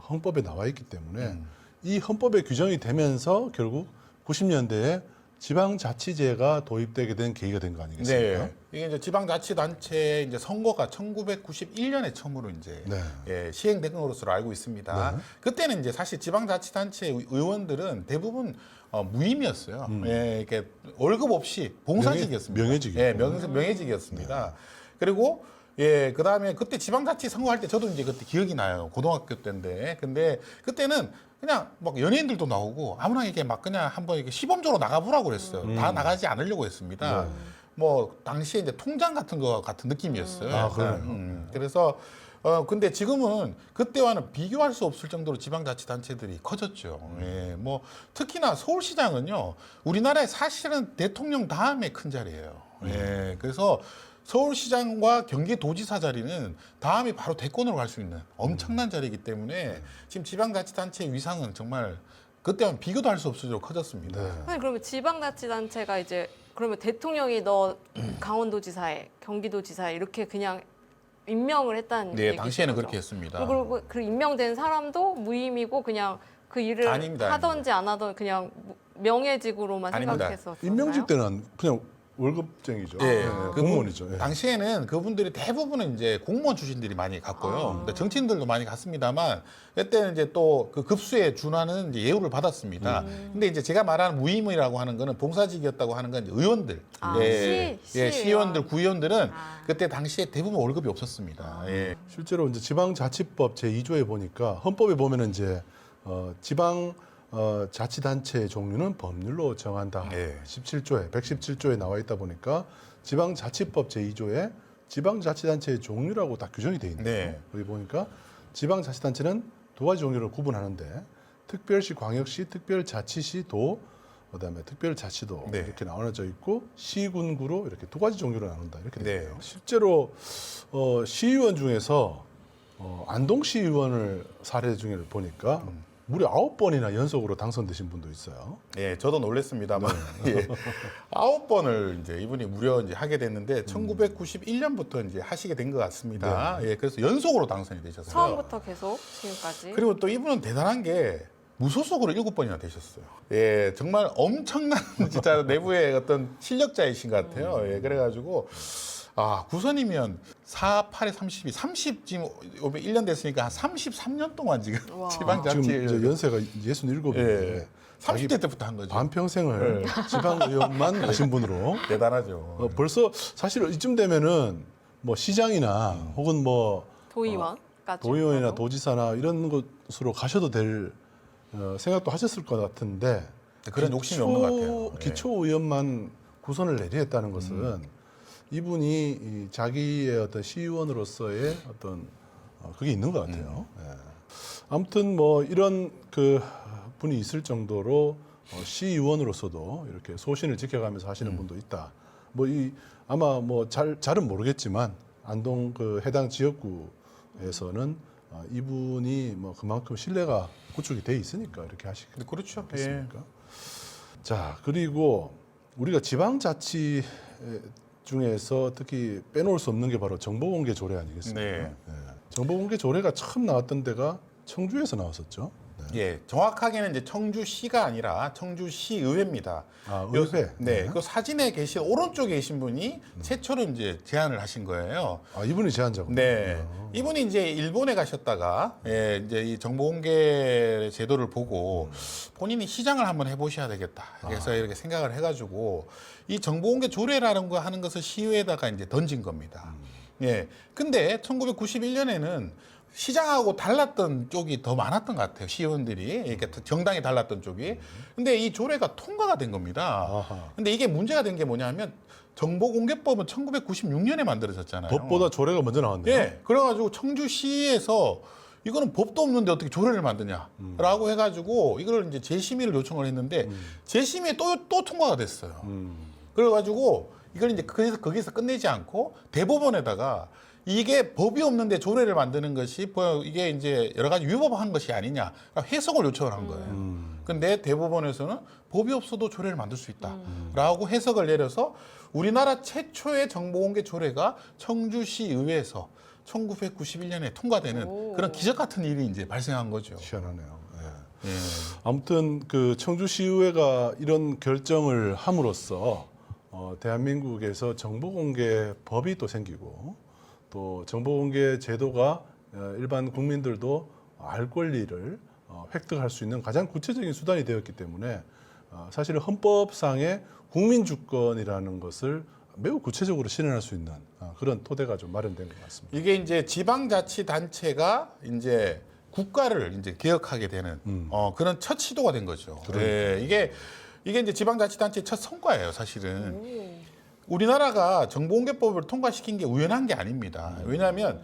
[SPEAKER 1] 헌법에 나와 있기 때문에 이 헌법에 규정이 되면서 결국 90년대에 지방자치제가 도입되게 된 계기가 된 거 아니겠습니까?
[SPEAKER 2] 네. 이게 이제 지방자치단체 이제 선거가 1991년에 처음으로 이제
[SPEAKER 1] 네.
[SPEAKER 2] 예, 시행된 것으로 알고 있습니다. 그때는 이제 사실 지방자치단체 의원들은 대부분 무임이었어요. 예, 이렇게 월급 없이 봉사직이었습니다.
[SPEAKER 1] 명예직이었고.
[SPEAKER 2] 예, 명예직이었습니다. 그리고 예, 그다음에 그때 지방자치 선거할 때 저도 이제 그때 기억이 나요. 고등학교 때인데. 근데 그때는 그냥 막 연예인들도 나오고 아무나 이게 막 그냥 한번 이렇게 시범적으로 나가보라고 그랬어요. 다 나가지 않으려고 했습니다. 뭐 당시에 이제 통장 같은 거 같은 느낌이었어요.
[SPEAKER 1] 아,
[SPEAKER 2] 약간.
[SPEAKER 1] 그래요?
[SPEAKER 2] 그래서 근데 지금은 그때와는 비교할 수 없을 정도로 지방자치단체들이 커졌죠. 예, 뭐 특히나 서울시장은요, 우리나라에 사실은 대통령 다음에 큰 자리예요. 예, 그래서 서울시장과 경기도지사 자리는 다음이 바로 대권으로 갈 수 있는 엄청난 자리이기 때문에 지금 지방자치단체의 위상은 정말 그때와는 비교도 할 수 없을 정도로 커졌습니다.
[SPEAKER 3] 아니, 그러면 지방자치단체가 이제 그러면 대통령이 너 강원도지사에 경기도지사에 이렇게 그냥 임명을 했다는
[SPEAKER 2] 네,
[SPEAKER 3] 얘기죠.
[SPEAKER 2] 당시에는 그렇게 했습니다.
[SPEAKER 3] 그리고 그 임명된 사람도 무임이고 그냥 그 일을
[SPEAKER 2] 아닙니다,
[SPEAKER 3] 하던지 안 하던 그냥 명예직으로만
[SPEAKER 2] 아닙니다.
[SPEAKER 3] 생각했었어요.
[SPEAKER 1] 임명직 때는 그냥 월급쟁이죠.
[SPEAKER 2] 예,
[SPEAKER 1] 공무원이죠. 예.
[SPEAKER 2] 당시에는 그분들이 대부분은 이제 공무원 출신들이 많이 갔고요. 근데 정치인들도 많이 갔습니다만 그때는 이제 또 그 급수에 준하는 이제 예우를 받았습니다. 근데 이제 제가 말하는 무임이라고 하는 거는 봉사직이었다고 하는 건 이제 의원들, 시의원들, 구의원들은 그때 당시에 대부분 월급이 없었습니다. 예.
[SPEAKER 1] 실제로 이제 지방자치법 제2조에 보니까 헌법에 보면은 이제 지방 자치단체의 종류는 법률로 정한다.
[SPEAKER 2] 네.
[SPEAKER 1] 117조에 나와 있다 보니까 지방자치법 제2조에 지방자치단체의 종류라고 딱 규정이 돼 있네요.
[SPEAKER 2] 네.
[SPEAKER 1] 거기 보니까 지방자치단체는 두 가지 종류를 구분하는데 특별시, 광역시, 특별자치시, 도, 그다음에 특별자치도
[SPEAKER 2] 네.
[SPEAKER 1] 이렇게 나눠져 있고 시군구로 이렇게 두 가지 종류로 나눈다 이렇게 되어
[SPEAKER 2] 네.
[SPEAKER 1] 있네요. 실제로 시의원 중에서 안동시의원을 사례 중에 보니까 무려 9번이나 연속으로 당선되신 분도 있어요.
[SPEAKER 2] 예, 저도 놀랐습니다만 예, 9번을 이제 이분이 무려 이제 하게 됐는데 1991년부터 이제 하시게 된 것 같습니다. 예, 그래서 연속으로 당선이 되셨어요.
[SPEAKER 3] 처음부터 계속 지금까지.
[SPEAKER 2] 그리고 또 이분은 대단한 게 무소속으로 7번이나 되셨어요. 예, 정말 엄청난 진짜 내부의 어떤 실력자이신 것 같아요. 예, 그래가지고 구선이면 4, 8에 32, 30 지금 1년 됐으니까 한 33년 동안 지금
[SPEAKER 3] 와.
[SPEAKER 2] 지방자치
[SPEAKER 1] 지금 이제 연세가 67인데
[SPEAKER 2] 예, 30대 때부터 한 거죠.
[SPEAKER 1] 반평생을 지방의원만 하신 분으로
[SPEAKER 2] 대단하죠.
[SPEAKER 1] 벌써 사실 이쯤 되면은 뭐 시장이나 혹은 뭐
[SPEAKER 3] 도의원까지.
[SPEAKER 1] 도의원이나 도지사나 이런 곳으로 가셔도 될 생각도 하셨을 것 같은데
[SPEAKER 2] 그런 욕심이 없는 것 같아요. 예.
[SPEAKER 1] 기초의원만 구선을 내리했다는 것은 이분이 이 자기의 어떤 시의원으로서의 어떤 그게 있는 것 같아요. 예. 아무튼 뭐 이런 그 분이 있을 정도로 시의원으로서도 이렇게 소신을 지켜가면서 하시는 분도 있다. 뭐 이 아마 뭐 잘은 모르겠지만 안동 그 해당 지역구에서는 이분이 뭐 그만큼 신뢰가 구축이 돼 있으니까 이렇게 하시겠습니까?
[SPEAKER 2] 그렇죠.
[SPEAKER 1] 자, 그리고 우리가 지방자치 중에서 특히 빼놓을 수 없는 게 바로 정보공개 조례 아니겠습니까?
[SPEAKER 2] 네.
[SPEAKER 1] 정보공개 조례가 처음 나왔던 데가 청주에서 나왔었죠. 네.
[SPEAKER 2] 예, 정확하게는 이제 청주시가 아니라 청주시의회입니다.
[SPEAKER 1] 의회.
[SPEAKER 2] 네, 그 사진에 계신 오른쪽에 계신 분이 최초로 이제 제안을 하신 거예요.
[SPEAKER 1] 이분이 제안자군요.
[SPEAKER 2] 네, 이분이 이제 일본에 가셨다가 이제 이 정보공개 제도를 보고 본인이 시장을 한번 해보셔야 되겠다. 그래서 이렇게 생각을 해가지고 이 정보공개 조례라는 거 하는 것을 시의회에다가 이제 던진 겁니다. 예, 근데 1991년에는 시장하고 달랐던 쪽이 더 많았던 것 같아요. 시의원들이 이렇게 정당이 달랐던 쪽이. 근데 이 조례가 통과가 된 겁니다.
[SPEAKER 1] 아하.
[SPEAKER 2] 근데 이게 문제가 된 게 뭐냐면 정보공개법은 1996년에 만들어졌잖아요.
[SPEAKER 1] 법보다 조례가 먼저 나왔네요.
[SPEAKER 2] 예. 그래가지고 청주시에서 이거는 법도 없는데 어떻게 조례를 만드냐라고 해가지고 이걸 이제 재심의를 요청을 했는데 재심의에 또 통과가 됐어요. 그래가지고 이걸 이제 그래서 거기서 끝내지 않고 대법원에다가 이게 법이 없는데 조례를 만드는 것이 이게 이제 여러 가지 위법한 것이 아니냐 해석을 요청을 한 거예요. 근데 대법원에서는 법이 없어도 조례를 만들 수 있다라고 해석을 내려서 우리나라 최초의 정보공개 조례가 청주시 의회에서 1991년에 통과되는 그런 기적 같은 일이 이제 발생한 거죠.
[SPEAKER 1] 희한하네요. 예.
[SPEAKER 2] 예.
[SPEAKER 1] 아무튼 그 청주시의회가 이런 결정을 함으로써 대한민국에서 정보공개 법이 또 생기고 또 정보공개 제도가 일반 국민들도 알 권리를 획득할 수 있는 가장 구체적인 수단이 되었기 때문에 사실은 헌법상의 국민주권이라는 것을 매우 구체적으로 실현할 수 있는 그런 토대가 좀 마련된 것 같습니다.
[SPEAKER 2] 이게 이제 지방자치단체가 이제 국가를 이제 개혁하게 되는 그런 첫 시도가 된 거죠. 네, 이게 이제 지방자치단체의 첫 성과예요, 사실은. 우리나라가 정보공개법을 통과시킨 게 우연한 게 아닙니다. 왜냐하면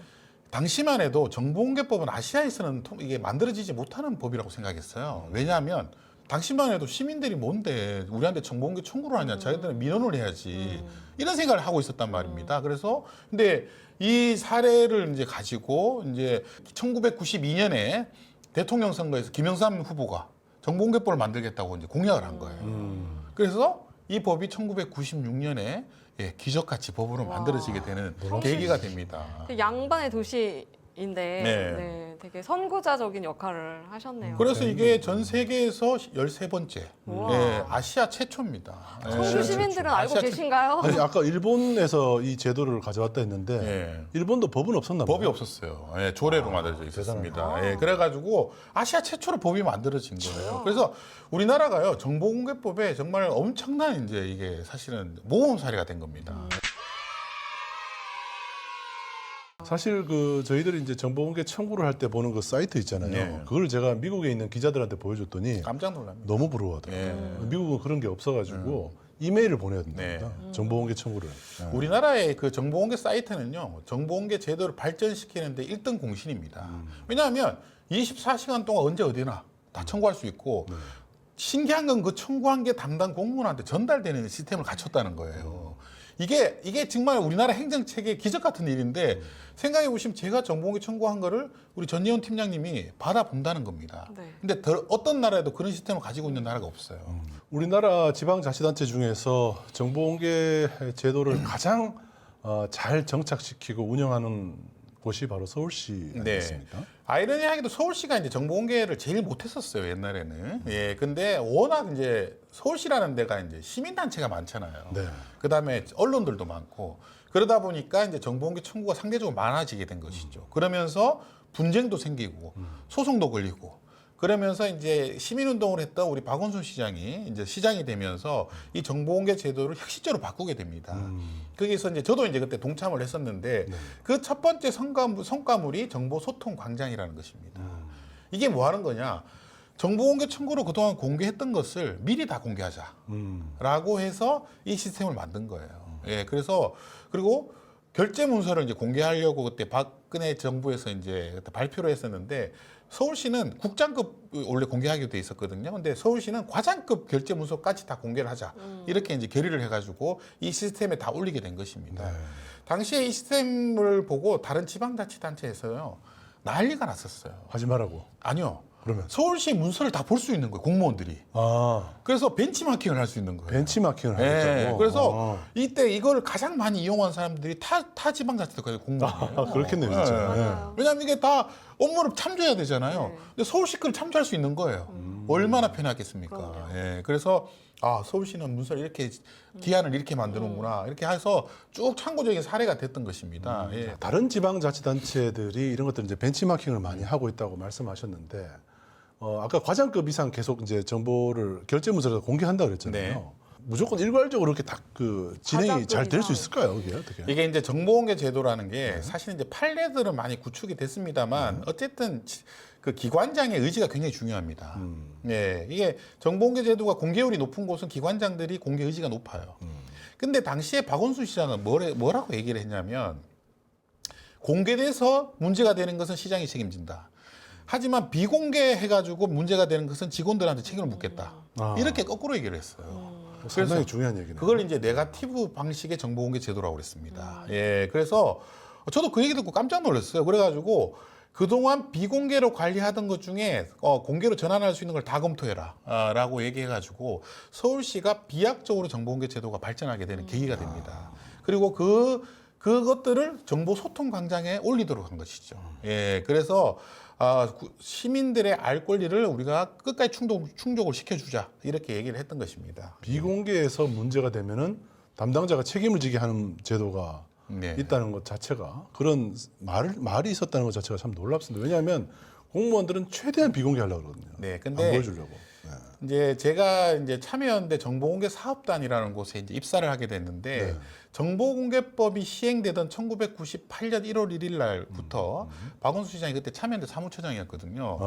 [SPEAKER 2] 당시만 해도 정보공개법은 아시아에서는 이게 만들어지지 못하는 법이라고 생각했어요. 왜냐하면 당시만 해도 시민들이 뭔데 우리한테 정보공개 청구를 하냐, 자기들은 민원을 해야지 이런 생각을 하고 있었단 말입니다. 그래서 근데 이 사례를 이제 가지고 이제 1992년에 대통령 선거에서 김영삼 후보가 정보공개법을 만들겠다고 이제 공약을 한 거예요. 그래서 이 법이 1996년에 기적같이 법으로 만들어지게 되는 계기가 됩니다.
[SPEAKER 3] 양반의 도시인데
[SPEAKER 2] 네.
[SPEAKER 3] 되게 선구자적인 역할을 하셨네요.
[SPEAKER 2] 그래서 이게 전 세계에서 13번째 아시아 최초입니다.
[SPEAKER 3] 청주 시민들은 알고
[SPEAKER 2] 아시아
[SPEAKER 3] 계신가요?
[SPEAKER 1] 아니 아까 일본에서 이 제도를 가져왔다 했는데
[SPEAKER 2] 예.
[SPEAKER 1] 일본도 법은 없었나 봐요.
[SPEAKER 2] 법이 없었어요. 예, 조례로 만들어져 있었습니다. 예, 그래가지고 아시아 최초로 법이 만들어진 거예요. 그래서 우리나라가요 정보공개법에 정말 엄청난 이제 이게 사실은 모범 사례가 된 겁니다.
[SPEAKER 1] 사실 그 저희들이 이제 정보공개 청구를 할 때 보는 그 사이트 있잖아요.
[SPEAKER 2] 네.
[SPEAKER 1] 그걸 제가 미국에 있는 기자들한테 보여줬더니
[SPEAKER 2] 깜짝 놀랍니다.
[SPEAKER 1] 너무 부러워하더라고요. 미국은 그런 게 없어가지고 이메일을 보내야 된답니다. 정보공개 청구를.
[SPEAKER 2] 우리나라의 그 정보공개 사이트는요, 정보공개 제도를 발전시키는데 1등 공신입니다. 왜냐하면 24시간 동안 언제 어디나 다 청구할 수 있고, 신기한 건 그 청구한 게 담당 공무원한테 전달되는 시스템을 갖췄다는 거예요. 이게 정말 우리나라 행정체계의 기적 같은 일인데, 생각해 보시면 제가 정보공개 청구한 거를 우리 전예원 팀장님이 받아본다는 겁니다.
[SPEAKER 3] 네.
[SPEAKER 2] 근데 어떤 나라에도 그런 시스템을 가지고 있는 나라가 없어요.
[SPEAKER 1] 우리나라 지방자치단체 중에서 정보공개 제도를 가장 잘 정착시키고 운영하는 곳이 바로 서울시 아니겠습니까?
[SPEAKER 2] 아이러니하게도 서울시가 이제 정보공개를 제일 못했었어요, 옛날에는. 예, 근데 워낙 이제 서울시라는 데가 이제 시민단체가 많잖아요.
[SPEAKER 1] 네.
[SPEAKER 2] 그 다음에 언론들도 많고, 그러다 보니까 이제 정보공개 청구가 상대적으로 많아지게 된 것이죠. 그러면서 분쟁도 생기고, 소송도 걸리고, 그러면서 이제 시민운동을 했던 우리 박원순 시장이 이제 시장이 되면서 이 정보공개 제도를 혁신적으로 바꾸게 됩니다. 거기서 이제 저도 이제 그때 동참을 했었는데 그 첫 번째 성과물이 정보소통 광장이라는 것입니다. 이게 뭐 하는 거냐? 정보공개 청구로 그동안 공개했던 것을 미리 다 공개하자라고 해서 이 시스템을 만든 거예요. 예, 그래서 그리고 결제 문서를 이제 공개하려고 그때 박근혜 정부에서 이제 그때 발표를 했었는데 서울시는 국장급 원래 공개하기로 돼 있었거든요. 근데 서울시는 과장급 결제 문서까지 다 공개를 하자. 이렇게 이제 결의를 해가지고 이 시스템에 다 올리게 된 것입니다. 당시에 이 시스템을 보고 다른 지방자치단체에서요 난리가 났었어요.
[SPEAKER 1] 하지 말라고.
[SPEAKER 2] 아니요.
[SPEAKER 1] 그러면
[SPEAKER 2] 서울시 문서를 다 볼 수 있는 거예요, 공무원들이. 그래서 벤치마킹을 할 수 있는 거예요.
[SPEAKER 1] 벤치마킹을
[SPEAKER 2] 네,
[SPEAKER 1] 하겠다고.
[SPEAKER 2] 그래서 이때 이걸 가장 많이 이용한 사람들이 타 지방자치단체 공무원이에요.
[SPEAKER 1] 그렇겠네요, 진짜.
[SPEAKER 3] 맞아요.
[SPEAKER 2] 왜냐하면 이게 다 업무를 참조해야 되잖아요. 근데 서울시 걸 참조할 수 있는 거예요. 얼마나 편하겠습니까? 예, 그래서 서울시는 문서를 이렇게 기한을 이렇게 만드는구나 이렇게 해서 쭉 참고적인 사례가 됐던 것입니다. 예.
[SPEAKER 1] 다른 지방자치단체들이 이런 것들 이제 벤치마킹을 많이 하고 있다고 말씀하셨는데 아까 과장급 이상 계속 이제 정보를 결제 문서를 공개한다 그랬잖아요.
[SPEAKER 2] 네.
[SPEAKER 1] 무조건 일괄적으로 이렇게 다 그 진행이 잘 될 수
[SPEAKER 3] 이상.
[SPEAKER 1] 있을까요? 이게 어떻게?
[SPEAKER 2] 이게 이제 정보공개 제도라는 게 사실 이제 판례들은 많이 구축이 됐습니다만 어쨌든 그 기관장의 의지가 굉장히 중요합니다. 예, 이게 정보공개 제도가 공개율이 높은 곳은 기관장들이 공개 의지가 높아요. 근데 당시에 박원순 시장은 뭐라고 얘기를 했냐면 공개돼서 문제가 되는 것은 시장이 책임진다. 하지만 비공개해가지고 문제가 되는 것은 직원들한테 책임을 묻겠다. 이렇게 거꾸로 얘기를 했어요.
[SPEAKER 1] 상당히 중요한 얘기네요.
[SPEAKER 2] 그걸 이제 네거티브 방식의 정보공개 제도라고 그랬습니다. 예, 그래서 저도 그 얘기 듣고 깜짝 놀랐어요. 그래가지고 그동안 비공개로 관리하던 것 중에 공개로 전환할 수 있는 걸 다 검토해라 라고 얘기해가지고 서울시가 비약적으로 정보공개 제도가 발전하게 되는 계기가 됩니다. 그리고 그것들을 정보 소통 광장에 올리도록 한 것이죠. 예, 그래서 시민들의 알 권리를 우리가 끝까지 충족을 시켜주자 이렇게 얘기를 했던 것입니다.
[SPEAKER 1] 비공개에서 문제가 되면은 담당자가 책임을 지게 하는 제도가
[SPEAKER 2] 네.
[SPEAKER 1] 있다는 것 자체가 그런 말이 있었다는 것 자체가 참 놀랍습니다. 왜냐하면 공무원들은 최대한 비공개하려고 그러거든요.
[SPEAKER 2] 네,
[SPEAKER 1] 안
[SPEAKER 2] 근데
[SPEAKER 1] 보여주려고. 네.
[SPEAKER 2] 이제 제가 이제 참여연대 정보공개 사업단이라는 곳에 이제 입사를 하게 됐는데
[SPEAKER 1] 네.
[SPEAKER 2] 정보공개법이 시행되던 1998년 1월 1일 날부터 박원순 시장이 그때 참여연대 사무처장이었거든요.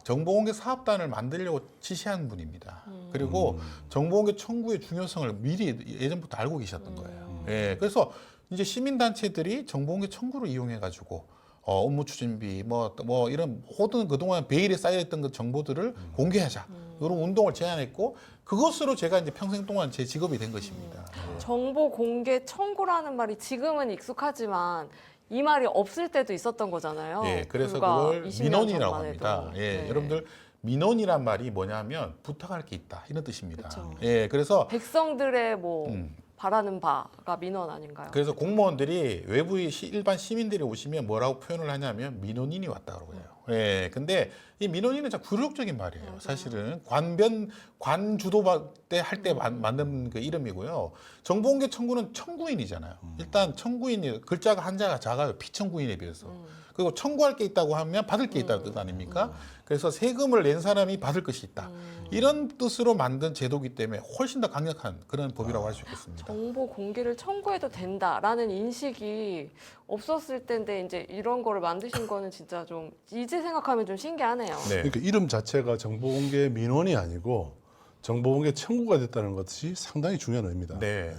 [SPEAKER 2] 정보공개 사업단을 만들려고 지시한 분입니다. 그리고 정보공개 청구의 중요성을 미리 예전부터 알고 계셨던 거예요. 예, 그래서 이제 시민단체들이 정보공개 청구를 이용해가지고 업무 추진비 뭐 이런 모든 그동안 베일에 쌓여있던 그 정보들을 공개하자 이런 운동을 제안했고 그것으로 제가 이제 평생 동안 제 직업이 된 것입니다.
[SPEAKER 3] 정보 공개 청구라는 말이 지금은 익숙하지만 이 말이 없을 때도 있었던 거잖아요.
[SPEAKER 2] 예, 그래서
[SPEAKER 3] 불과
[SPEAKER 2] 그걸
[SPEAKER 3] 20년
[SPEAKER 2] 민원이라고
[SPEAKER 3] 전만 해도.
[SPEAKER 2] 합니다. 예,
[SPEAKER 3] 네.
[SPEAKER 2] 여러분들 민원이란 말이 뭐냐면 부탁할 게 있다 이런 뜻입니다.
[SPEAKER 3] 그쵸.
[SPEAKER 2] 예, 그래서
[SPEAKER 3] 백성들의 뭐 바라는 바가 민원 아닌가요?
[SPEAKER 2] 그래서 공무원들이 외부의 일반 시민들이 오시면 뭐라고 표현을 하냐면 민원인이 왔다 그러고요. 예, 근데 이 민원인은 참 굴욕적인 말이에요. 사실은 관 주도 때 할 때 만든 그 이름이고요. 정보공개 청구는 청구인이잖아요. 일단 청구인이 글자가 한자가 작아요. 피청구인에 비해서. 그리고 청구할 게 있다고 하면 받을 게 있다는 뜻 아닙니까? 그래서 세금을 낸 사람이 받을 것이 있다. 이런 뜻으로 만든 제도이기 때문에 훨씬 더 강력한 그런 법이라고 할 수 있겠습니다.
[SPEAKER 3] 정보 공개를 청구해도 된다라는 인식이 없었을 때인데 이제 이런 거를 만드신 거는 진짜 좀 이제 생각하면 좀 신기하네요.
[SPEAKER 2] 네.
[SPEAKER 1] 그러니까 이름 자체가 정보공개 민원이 아니고 정보공개 청구가 됐다는 것이 상당히 중요한 의미다.
[SPEAKER 2] 네.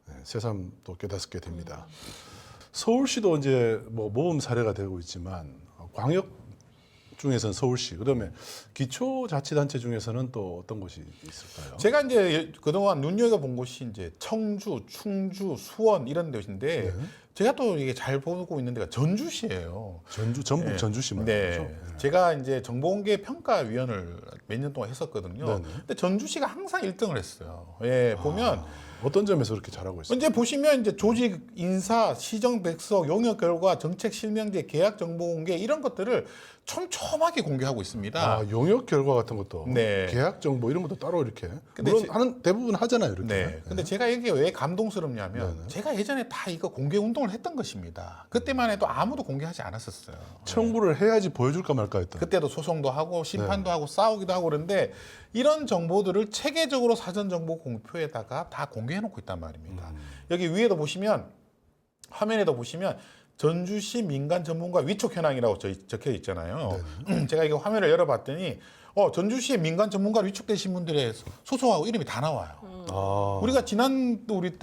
[SPEAKER 1] 네, 새삼 또 깨닫게 됩니다. 서울시도 이제 뭐 모범 사례가 되고 있지만 광역 중에서는 서울시, 그다음에 기초자치단체 중에서는 또 어떤 곳이 있을까요?
[SPEAKER 2] 제가 이제 그동안 눈여겨본 곳이 이제 청주, 충주, 수원 이런 곳인데 제가 또 이게 잘 보고 있는 데가 전주시예요.
[SPEAKER 1] 전북
[SPEAKER 2] 네.
[SPEAKER 1] 전주시
[SPEAKER 2] 네.
[SPEAKER 1] 말이죠.
[SPEAKER 2] 제가 이제 정보공개 평가위원을 몇 년 동안 했었거든요.
[SPEAKER 1] 네네.
[SPEAKER 2] 근데 전주시가 항상 1등을 했어요. 예, 보면
[SPEAKER 1] 어떤 점에서 그렇게 잘하고 있어요?
[SPEAKER 2] 이제 보시면 이제 조직 인사, 시정 백서, 용역 결과, 정책 실명제, 계약 정보 공개 이런 것들을 촘촘하게 공개하고 있습니다.
[SPEAKER 1] 용역 결과 같은 것도
[SPEAKER 2] 네.
[SPEAKER 1] 계약 정보 이런 것도 따로 이렇게
[SPEAKER 2] 근데
[SPEAKER 1] 물론 대부분 하잖아요, 이렇게.
[SPEAKER 2] 네. 근데 제가 이게 왜 감동스럽냐면
[SPEAKER 1] 네네.
[SPEAKER 2] 제가 예전에 다 이거 공개 운동을 했던 것입니다. 그때만 해도 아무도 공개하지 않았었어요.
[SPEAKER 1] 청구를 해야지 보여줄까 말까 했던.
[SPEAKER 2] 그때도 소송도 하고 심판도 하고 싸우기도 하고 그런데 이런 정보들을 체계적으로 사전 정보 공표에다가 다 공개해 놓고 있단 말입니다. 여기 위에도 보시면 화면에도 보시면 전주시 민간 전문가 위촉 현황이라고 적혀 있잖아요. 제가 이거 화면을 열어봤더니 전주시의 민간 전문가 위촉되신 분들의 소속하고 이름이 다 나와요. 우리가 지난 우리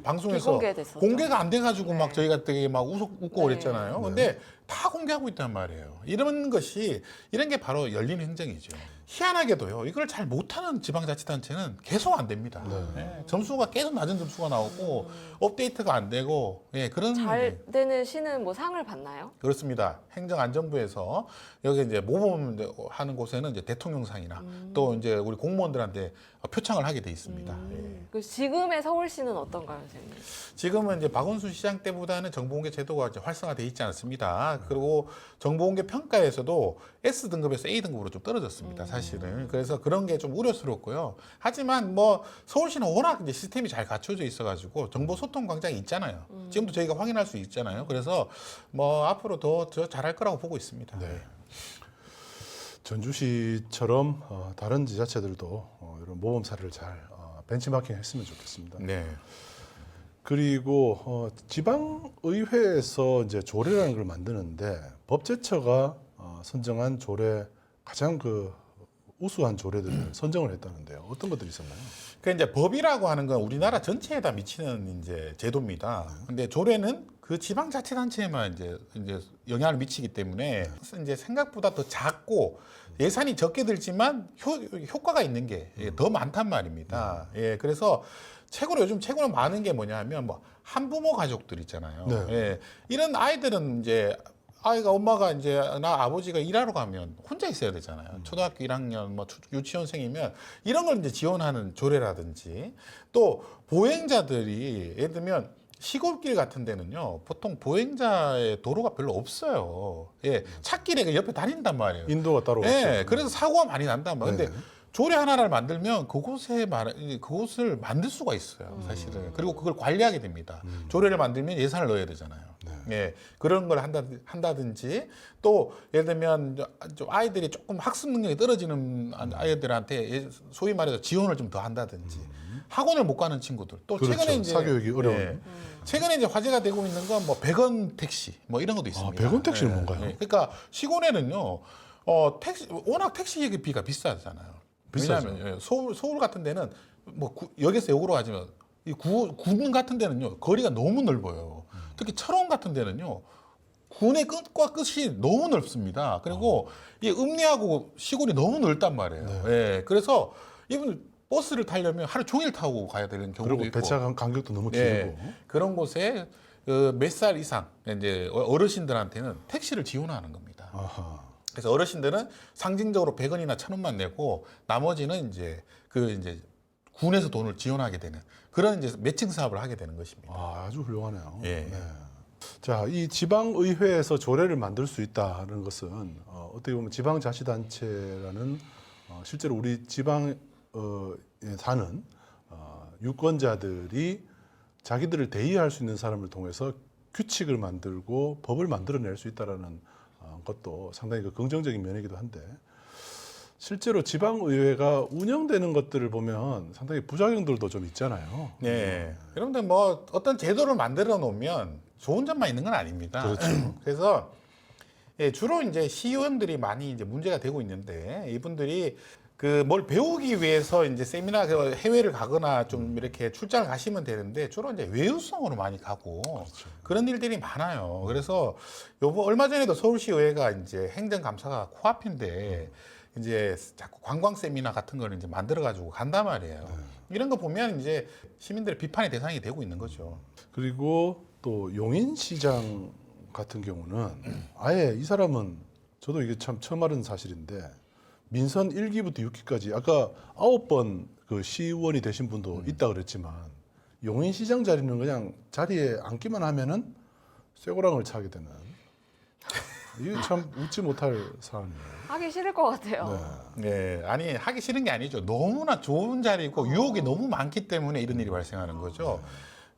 [SPEAKER 2] 방송에서
[SPEAKER 3] 비공개됐었죠.
[SPEAKER 2] 공개가 안 돼가지고 막 저희가 되게 막 웃고
[SPEAKER 3] 네.
[SPEAKER 2] 그랬잖아요. 근데 다 공개하고 있단 말이에요. 이런 게 바로 열린 행정이죠. 희한하게도요. 이걸 잘 못하는 지방자치단체는 계속 안 됩니다. 예, 점수가 계속 낮은 점수가 나오고 업데이트가 안 되고 그런
[SPEAKER 3] 잘 되는 시는 뭐 상을 받나요?
[SPEAKER 2] 그렇습니다. 행정안전부에서 여기 이제 모범하는 곳에는 이제 대통령상이나 또 이제 우리 공무원들한테 표창을 하게 돼 있습니다. 예.
[SPEAKER 3] 그 지금의 서울시는 어떤가요, 선생님?
[SPEAKER 2] 지금은 이제 박원순 시장 때보다는 정보공개 제도가 이제 활성화돼 있지 않습니다. 그리고 정보공개 평가에서도 S 등급에서 A 등급으로 좀 떨어졌습니다. 사실은 그래서 그런 게 좀 우려스럽고요. 하지만 뭐 서울시는 워낙 이제 시스템이 잘 갖춰져 있어가지고 정보 소통 광장이 있잖아요. 지금도 저희가 확인할 수 있잖아요. 그래서 뭐 앞으로 더 잘할 거라고 보고 있습니다.
[SPEAKER 1] 네. 전주시처럼 다른 지자체들도 이런 모범 사례를 잘 벤치마킹 했으면 좋겠습니다.
[SPEAKER 2] 네.
[SPEAKER 1] 그리고 지방의회에서 이제 조례라는 걸 만드는데 법제처가 선정한 조례 가장 그 우수한 조례들을 선정을 했다는데요. 어떤 것들이 있었나요?
[SPEAKER 2] 그 이제 법이라고 하는 건 우리나라 전체에다 미치는 이제 제도입니다. 근데 조례는 그 지방자치단체에만 이제 영향을 미치기 때문에 이제 생각보다 더 작고 예산이 적게 들지만 효과가 있는 게 더 많단 말입니다. 예, 그래서 요즘 최고로 많은 게 뭐냐면 뭐 한부모 가족들 있잖아요.
[SPEAKER 1] 네.
[SPEAKER 2] 예, 이런 아이들은 이제 엄마가 이제 나 아버지가 일하러 가면 혼자 있어야 되잖아요. 초등학교 1학년 뭐 유치원생이면 이런 걸 이제 지원하는 조례라든지 또 보행자들이 예를 들면 시골길 같은 데는요 보통 보행자의 도로가 별로 없어요. 예, 찾길에 그 옆에 다닌단 말이에요.
[SPEAKER 1] 인도가 따로
[SPEAKER 2] 예,
[SPEAKER 1] 없죠.
[SPEAKER 2] 그래서 사고가 많이 난단 말이에요. 근데
[SPEAKER 1] 네.
[SPEAKER 2] 조례 하나를 만들면 그곳을 만들 수가 있어요, 사실은. 그리고 그걸 관리하게 됩니다. 조례를 만들면 예산을 넣어야 되잖아요. 예, 그런 걸 한다든지 또 예를 들면 좀 아이들이 조금 학습 능력이 떨어지는 아이들한테 소위 말해서 지원을 좀 더 한다든지 학원을 못 가는 친구들 또
[SPEAKER 1] 그렇죠.
[SPEAKER 2] 최근에 이제
[SPEAKER 1] 사교육이 어려운.
[SPEAKER 2] 예, 최근에 이제 화제가 되고 있는 건 뭐 100원 택시 뭐 이런 것도 있습니다.
[SPEAKER 1] 100원 택시는 뭔가요?
[SPEAKER 2] 그러니까 시골에는요 워낙 택시비가 비싸잖아요.
[SPEAKER 1] 비싸죠.
[SPEAKER 2] 왜냐하면 서울 같은 데는 뭐 여기서 역으로 가지만 이 군 같은 데는요 거리가 너무 넓어요. 특히 철원 같은 데는요 군의 끝과 끝이 너무 넓습니다. 그리고 이 읍내하고 시골이 너무 넓단 말이에요.
[SPEAKER 1] 네.
[SPEAKER 2] 예, 그래서 이분 버스를 타려면 하루 종일 타고 가야 되는 경우도
[SPEAKER 1] 그리고
[SPEAKER 2] 있고.
[SPEAKER 1] 배차 간격도 너무
[SPEAKER 2] 예,
[SPEAKER 1] 길고.
[SPEAKER 2] 그런 곳에 몇 살 이상 이제 어르신들한테는 택시를 지원하는 겁니다.
[SPEAKER 1] 아하.
[SPEAKER 2] 그래서 어르신들은 상징적으로 100원이나 1000원만 내고 나머지는 이제 군에서 돈을 지원하게 되는 그런 이제 매칭 사업을 하게 되는 것입니다.
[SPEAKER 1] 아주 훌륭하네요.
[SPEAKER 2] 예.
[SPEAKER 1] 네. 자, 이 지방의회에서 조례를 만들 수 있다는 것은 어떻게 보면 지방자치단체라는 실제로 우리 지방에 사는 유권자들이 자기들을 대의할 수 있는 사람을 통해서 규칙을 만들고 법을 만들어낼 수 있다라는 것도 상당히 그 긍정적인 면이기도 한데 실제로 지방의회가 운영되는 것들을 보면 상당히 부작용들도 좀 있잖아요.
[SPEAKER 2] 네. 여러분들 뭐 어떤 제도를 만들어 놓으면 좋은 점만 있는 건 아닙니다.
[SPEAKER 1] 그렇죠.
[SPEAKER 2] 그래서 예, 주로 이제 시의원들이 많이 이제 문제가 되고 있는데 이분들이 그 뭘 배우기 위해서 이제 세미나 해외를 가거나 좀 이렇게 출장을 가시면 되는데 주로 이제 외유성으로 많이 가고 그런 일들이 많아요. 그래서 얼마 전에도 서울시 의회가 이제 행정감사가 코앞인데 이제 자꾸 관광 세미나 같은 걸 이제 만들어 가지고 간단 말이에요. 이런 거 보면 이제 시민들의 비판의 대상이 되고 있는 거죠.
[SPEAKER 1] 그리고 또 용인시장 같은 경우는 아예 이 사람은 저도 이게 참 처음 알은 사실인데 민선 1기부터 6기까지 아까 9번 그 시의원이 되신 분도 있다 그랬지만 용인시장 자리는 그냥 자리에 앉기만 하면은 쇠고랑을 차게 되는 이게 참 웃지 못할 사안이에요.
[SPEAKER 3] 하기 싫을 것 같아요.
[SPEAKER 2] 네, 아니 하기 싫은 게 아니죠. 너무나 좋은 자리고 유혹이 너무 많기 때문에 이런 일이 발생하는 거죠.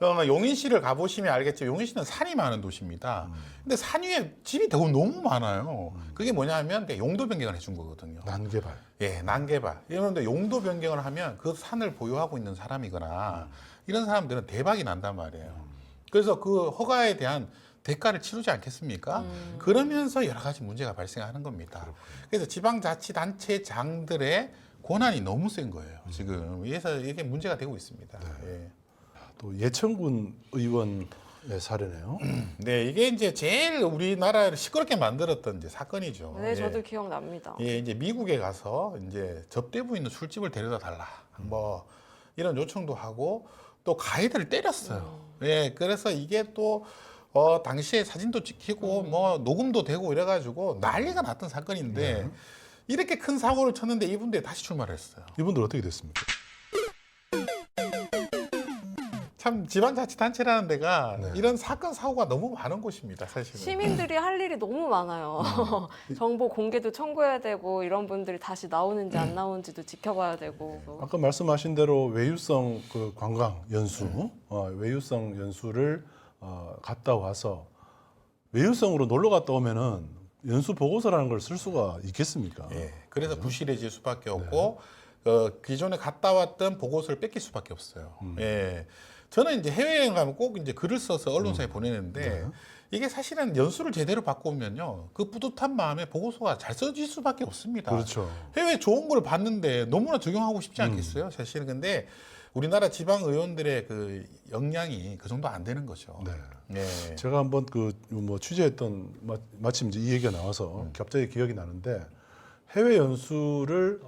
[SPEAKER 2] 용인시를 가보시면 알겠지만 용인시는 산이 많은 도시입니다. 근데 산 위에 집이 너무 많아요. 그게 뭐냐면 용도 변경을 해준 거거든요.
[SPEAKER 1] 난개발.
[SPEAKER 2] 예, 난개발. 이런데 용도 변경을 하면 그 산을 보유하고 있는 사람이거나 이런 사람들은 대박이 난단 말이에요. 그래서 그 허가에 대한 대가를 치르지 않겠습니까? 그러면서 여러 가지 문제가 발생하는 겁니다. 그래서 지방자치단체장들의 권한이 너무 센 거예요. 지금 그래서 이게 문제가 되고 있습니다. 예.
[SPEAKER 1] 또 예천군 의원의 사례네요.
[SPEAKER 2] 네, 이게 이제 제일 우리나라를 시끄럽게 만들었던 이제 사건이죠.
[SPEAKER 3] 네,
[SPEAKER 2] 예.
[SPEAKER 3] 저도 기억납니다.
[SPEAKER 2] 예, 이제 미국에 가서 이제 접대부 있는 술집을 데려다 달라. 뭐 이런 요청도 하고 또 가이드를 때렸어요. 예, 그래서 이게 또 당시에 사진도 찍히고 뭐 녹음도 되고 이래가지고 난리가 났던 사건인데 이렇게 큰 사고를 쳤는데 이분들이 다시 출마했어요.
[SPEAKER 1] 이분들 어떻게 됐습니까?
[SPEAKER 2] 참 지방자치단체라는 데가
[SPEAKER 1] 네.
[SPEAKER 2] 이런 사건 사고가 너무 많은 곳입니다, 사실은.
[SPEAKER 3] 시민들이 할 일이 너무 많아요. 정보 공개도 청구해야 되고 이런 분들이 다시 나오는지 안 나오는지도 지켜봐야 되고.
[SPEAKER 1] 아까 말씀하신 대로 외유성 그 관광 연수, 외유성 연수를 갔다 와서 외유성으로 놀러 갔다 오면은 연수 보고서라는 걸 쓸 수가 있겠습니까?
[SPEAKER 2] 예, 그래서 부실해질 수밖에 없고 기존에 갔다 왔던 보고서를 뺏길 수밖에 없어요. 예, 저는 이제 해외여행 가면 꼭 이제 글을 써서 언론사에 보내는데 이게 사실은 연수를 제대로 받고 오면요, 그 뿌듯한 마음에 보고서가 잘 써질 수밖에 없습니다.
[SPEAKER 1] 그렇죠.
[SPEAKER 2] 해외 좋은 걸 봤는데 너무나 적용하고 싶지 않겠어요, 사실은. 근데 우리나라 지방 의원들의 그 역량이 그 정도 안 되는 거죠.
[SPEAKER 1] 네.
[SPEAKER 2] 네.
[SPEAKER 1] 제가 한번 그 뭐 취재했던 마침 이제 이 얘기가 나와서 갑자기 기억이 나는데 해외 연수를